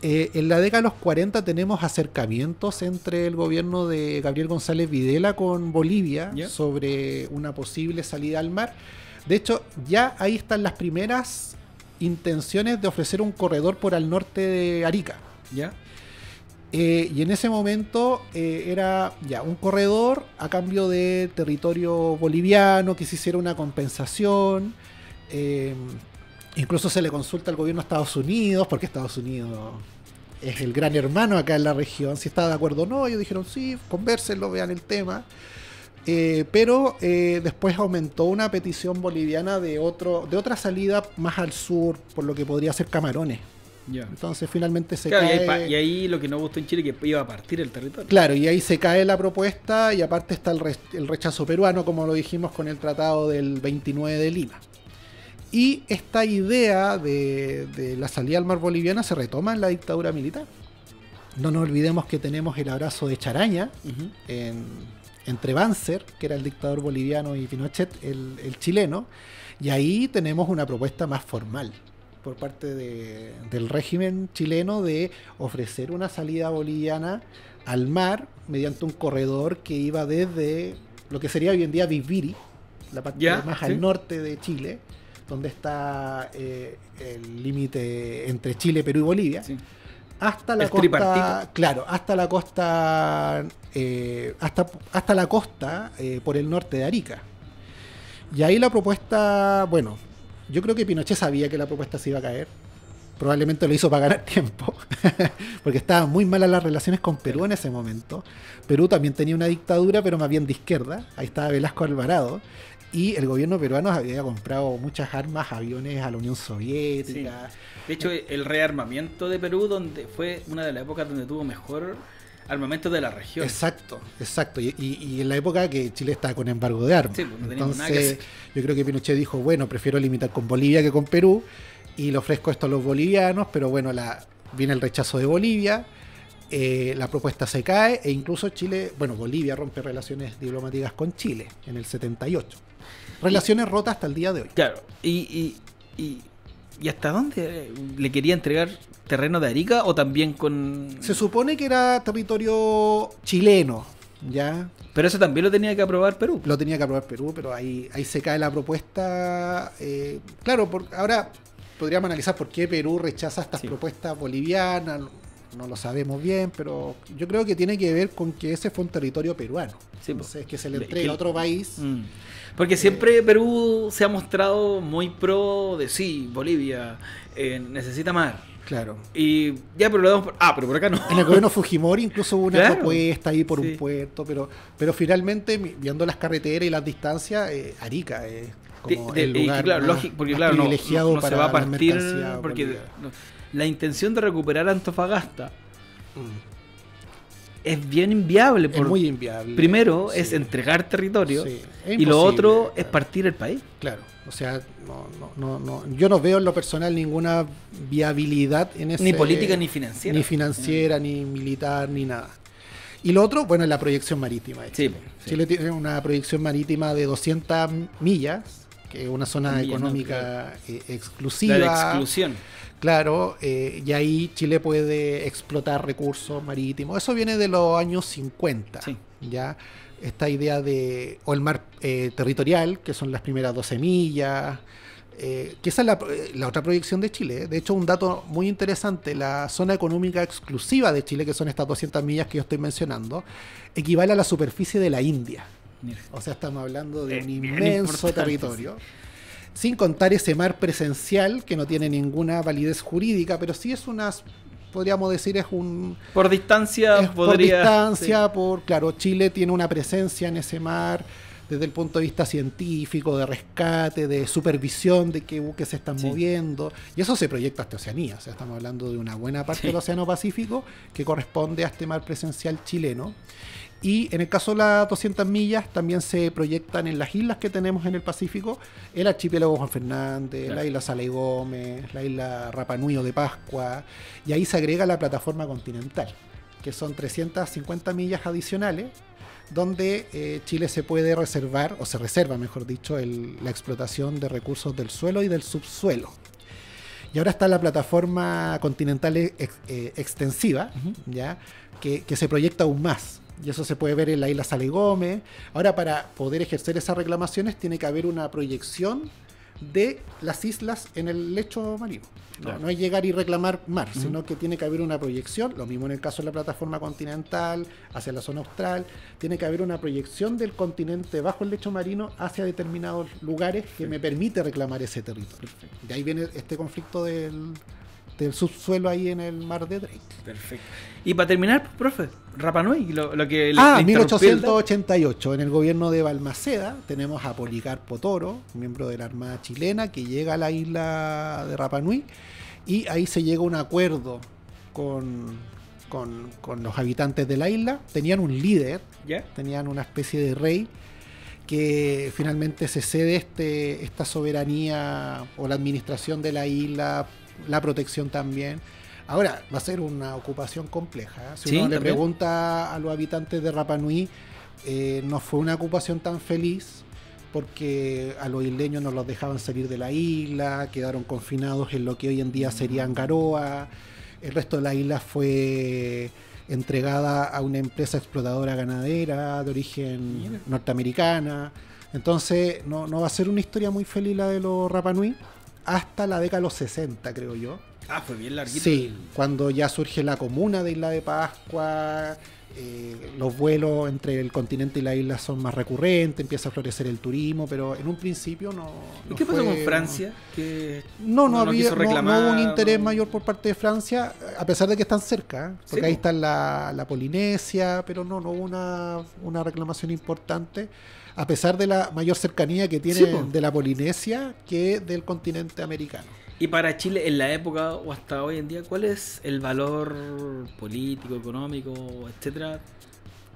En la década de los 40 tenemos acercamientos entre el gobierno de Gabriel González Videla con Bolivia sobre una posible salida al mar. De hecho, ya ahí están las primeras intenciones de ofrecer un corredor por al norte de Arica. ¿Ya? Y en ese momento era ya un corredor a cambio de territorio boliviano, que se hiciera una compensación. Incluso se le consulta al gobierno de Estados Unidos, porque Estados Unidos es el gran hermano acá en la región, si estaba de acuerdo o no. Ellos dijeron sí, convérsenlo, vean el tema. Pero después aumentó una petición boliviana de otra salida más al sur, por lo que podría ser Camarones. Ya. Entonces finalmente se Claro, cae. y ahí lo que no gustó en Chile es que iba a partir el territorio. Claro, y ahí se cae la propuesta y aparte está el rechazo peruano, como lo dijimos con el tratado del 29 de Lima. Y esta idea de la salida al mar boliviana se retoma en la dictadura militar. No nos olvidemos que tenemos el abrazo de Charaña entre Banzer, que era el dictador boliviano, y Pinochet, el chileno, y ahí tenemos una propuesta más formal por parte del régimen chileno de ofrecer una salida boliviana al mar mediante un corredor que iba desde lo que sería hoy en día Viviri, la parte más al norte de Chile, donde está el límite entre Chile, Perú y Bolivia, sí, hasta la costa, claro, hasta la costa, hasta la costa por el norte de Arica. Y ahí la propuesta, bueno, yo creo que Pinochet sabía que la propuesta se iba a caer. Probablemente lo hizo para ganar tiempo, porque estaban muy malas las relaciones con Perú en ese momento. Perú también tenía una dictadura, pero más bien de izquierda. Ahí estaba Velasco Alvarado. Y el gobierno peruano había comprado muchas armas, aviones a la Unión Soviética. Sí. De hecho, el rearmamiento de Perú donde fue una de las épocas donde tuvo mejor armamento de la región. Exacto, exacto. Y en la época que Chile estaba con embargo de armas. Sí, pues no entonces, nada que hacer. Yo creo que Pinochet dijo, bueno, prefiero limitar con Bolivia que con Perú. Y le ofrezco esto a los bolivianos, pero bueno, viene el rechazo de Bolivia, la propuesta se cae e incluso Chile, bueno, Bolivia rompe relaciones diplomáticas con Chile en el 78. Relaciones rotas hasta el día de hoy. Claro, ¿y hasta dónde le quería entregar terreno de Arica o también con...? Se supone que era territorio chileno, ¿ya? Pero eso también lo tenía que aprobar Perú. Lo tenía que aprobar Perú, pero ahí se cae la propuesta. Claro, ahora... Podríamos analizar por qué Perú rechaza estas propuestas bolivianas, no lo sabemos bien, pero yo creo que tiene que ver con que ese fue un territorio peruano. Sí, entonces, que se le entrega a otro país. Porque siempre Perú se ha mostrado muy pro de sí, Bolivia necesita mar. Claro. Y ya, pero lo damos pero por acá no. En el gobierno Fujimori incluso hubo una propuesta ahí por un puerto, pero finalmente, viendo las carreteras y las distancias, Arica es como el lugar porque privilegiado no para se va a partir, porque la intención de recuperar Antofagasta es bien inviable. Es muy inviable. Primero es entregar territorio y lo otro es partir el país. Claro, o sea, yo no veo en lo personal ninguna viabilidad en ese... Ni política ni financiera. Ni financiera, ni militar, ni nada. Y lo otro, bueno, es la proyección marítima. Chile tiene una proyección marítima de 200 millas, que es una zona económica exclusiva. La de exclusión. Claro, y ahí Chile puede explotar recursos marítimos. Eso viene de los años 50, ¿ya? Esta idea de... O el mar territorial, que son las primeras 12 millas... que esa es la otra proyección de Chile. De hecho, un dato muy interesante, la zona económica exclusiva de Chile, que son estas 200 millas que yo estoy mencionando, equivale a la superficie de la India. Mira. O sea, estamos hablando de un inmenso territorio. Sin contar ese mar presencial, que no tiene ninguna validez jurídica, pero sí es podríamos decir, es un... Por distancia, claro, Chile tiene una presencia en ese mar, desde el punto de vista científico, de rescate, de supervisión de qué buques se están moviendo, y eso se proyecta hasta Oceanía. O sea, estamos hablando de una buena parte del Océano Pacífico que corresponde a este mar presencial chileno. Y en el caso de las 200 millas también se proyectan en las islas que tenemos en el Pacífico, el archipiélago Juan Fernández, la isla Sala y Gómez, la isla Rapa Nui o de Pascua, y ahí se agrega la plataforma continental, que son 350 millas adicionales, donde Chile se puede reservar, o se reserva, mejor dicho, la explotación de recursos del suelo y del subsuelo. Y ahora está la plataforma continental extensiva, ¿ya? Que se proyecta aún más. Y eso se puede ver en la isla Sala y Gómez. Ahora, para poder ejercer esas reclamaciones, tiene que haber una proyección de las islas en el lecho marino. No es llegar y reclamar mar, sino que tiene que haber una proyección, lo mismo en el caso de la plataforma continental, hacia la zona austral, tiene que haber una proyección del continente bajo el lecho marino hacia determinados lugares que me permite reclamar ese territorio. De ahí viene este conflicto del subsuelo ahí en el mar de Drake. Perfecto. Y para terminar, profe, Rapa Nui, lo que... 1888, en el gobierno de Balmaceda, tenemos a Policarpo Toro, miembro de la Armada chilena, que llega a la isla de Rapa Nui, y ahí se llega a un acuerdo con los habitantes de la isla. Tenían un líder, tenían una especie de rey, que finalmente se cede esta soberanía o la administración de la isla, la protección también. Ahora, va a ser una ocupación compleja. Si uno le pregunta a los habitantes de Rapa Nui, no fue una ocupación tan feliz, porque a los isleños no los dejaban salir de la isla, quedaron confinados en lo que hoy en día sería Angaroa. El resto de la isla fue entregada a una empresa explotadora ganadera de origen norteamericana. Entonces no va a ser una historia muy feliz la de los Rapa Nui hasta la década de los 60, creo yo. Fue bien larguito. Sí, cuando ya surge la comuna de Isla de Pascua, los vuelos entre el continente y la isla son más recurrentes, empieza a florecer el turismo, pero en un principio no. ¿Y qué pasó con Francia? Que no hubo un interés mayor por parte de Francia, a pesar de que están cerca, porque sí, ahí está la Polinesia, pero no hubo una reclamación importante, a pesar de la mayor cercanía que tiene de la Polinesia que del continente americano. Y para Chile, en la época o hasta hoy en día, ¿cuál es el valor político, económico, etcétera?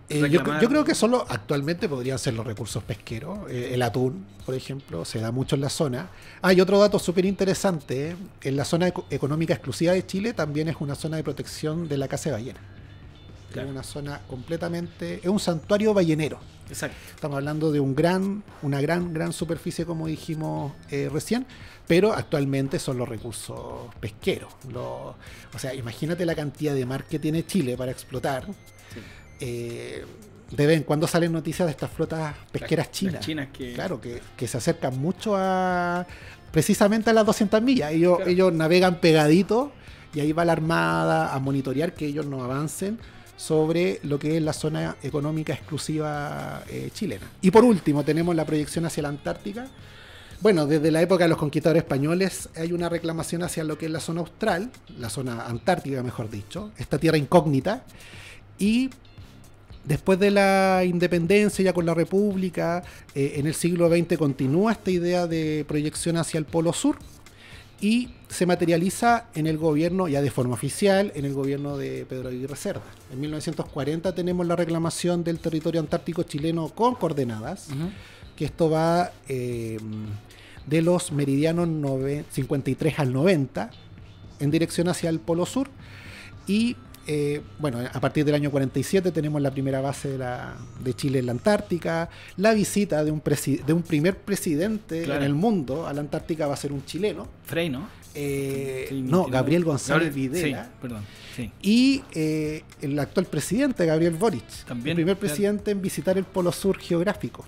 Yo creo que solo actualmente podrían ser los recursos pesqueros. El atún, por ejemplo, se da mucho en la zona. Y otro dato súper interesante, en la zona económica exclusiva de Chile también es una zona de protección de la caza de ballena. Claro. Es una zona completamente, es un santuario ballenero. Exacto. Estamos hablando de una gran superficie, como dijimos recién, pero actualmente son los recursos pesqueros. O sea, imagínate la cantidad de mar que tiene Chile para explotar. Sí. De vez en cuando salen noticias de estas flotas pesqueras chinas. Las chinas que... Claro, que se acercan mucho precisamente a las 200 millas. Ellos navegan pegaditos y ahí va la Armada a monitorear que ellos no avancen sobre lo que es la zona económica exclusiva chilena. Y por último tenemos la proyección hacia la Antártica. Bueno, desde la época de los conquistadores españoles hay una reclamación hacia lo que es la zona austral, la zona antártica mejor dicho, esta tierra incógnita, y después de la independencia, ya con la República, en el siglo XX continúa esta idea de proyección hacia el Polo Sur, y se materializa en el gobierno, ya de forma oficial, en el gobierno de Pedro Aguirre Cerda. En 1940 tenemos la reclamación del territorio antártico chileno con coordenadas, que esto va de los meridianos 53 al 90, en dirección hacia el Polo Sur, y bueno, a partir del año 47 tenemos la primera base de Chile en la Antártica. La visita de un primer presidente en el mundo a la Antártica va a ser un chileno. Frei, ¿no? No, Gabriel González Videla. Sí, perdón. Sí. Y el actual presidente, Gabriel Boric. También, el primer presidente en visitar el Polo Sur geográfico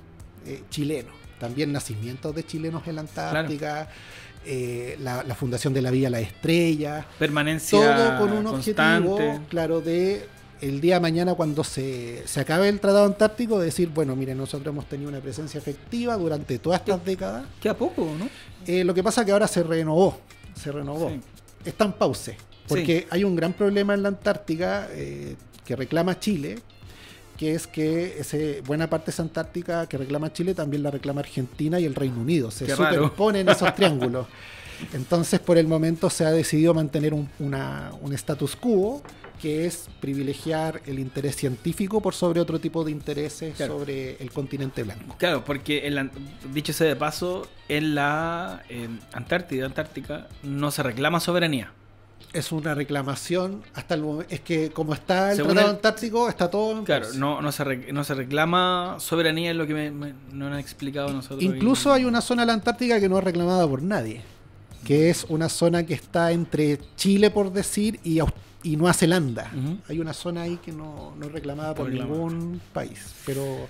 chileno. También nacimientos de chilenos en la Antártica. La fundación de la Villa La Estrella, permanencia todo con un constante. Objetivo, claro, de el día de mañana cuando se acabe el Tratado Antártico, decir, bueno, miren, nosotros hemos tenido una presencia efectiva durante todas estas décadas. Que a poco, ¿no? Lo que pasa es que ahora se renovó. Sí. Está en pausa, porque hay un gran problema en la Antártica que reclama Chile, que es que buena parte de esa Antártica que reclama Chile también la reclama Argentina y el Reino Unido. Se superponen esos triángulos. Entonces, por el momento se ha decidido mantener un status quo, que es privilegiar el interés científico por sobre otro tipo de intereses sobre el continente blanco. Claro, porque dicho sea de paso, en la Antártica no se reclama soberanía. Es una reclamación hasta el momento. Es que como está el Tratado Antártico, está todo. Claro, no se reclama soberanía, es lo que nos han explicado nosotros. Incluso hay una zona de la Antártica que no es reclamada por nadie, que es una zona que está entre Chile, por decir, y Nueva Zelanda. Hay una zona ahí que no es reclamada por ningún país. Pero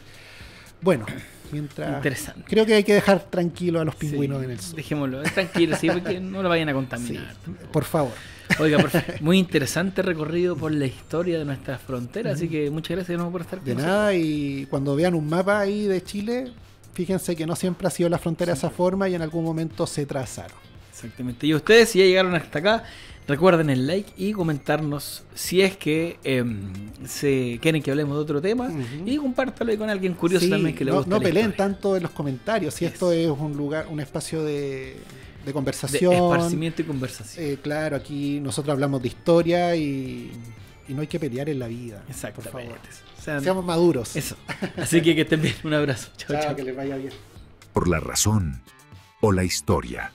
bueno, interesante. Creo que hay que dejar tranquilo a los pingüinos en el sur. Dejémoslo, tranquilo, sí, porque no lo vayan a contaminar. Sí, por favor. Oiga, muy interesante recorrido por la historia de nuestras fronteras, así que muchas gracias de nuevo por estar con nosotros. De nada, y cuando vean un mapa ahí de Chile, fíjense que no siempre ha sido la frontera de esa forma y en algún momento se trazaron. Exactamente. Y ustedes, si ya llegaron hasta acá, recuerden el like y comentarnos si es que se quieren que hablemos de otro tema, y compártalo con alguien curioso también que le guste. No peleen tanto en los comentarios, si esto es un lugar, un espacio de conversación, de esparcimiento y conversación. Claro, aquí nosotros hablamos de historia y no hay que pelear en la vida. Exactamente. Por favor. Seamos maduros. Eso. Así que estén bien. Un abrazo. Chao, chao. Que les vaya bien. Por la razón o la historia.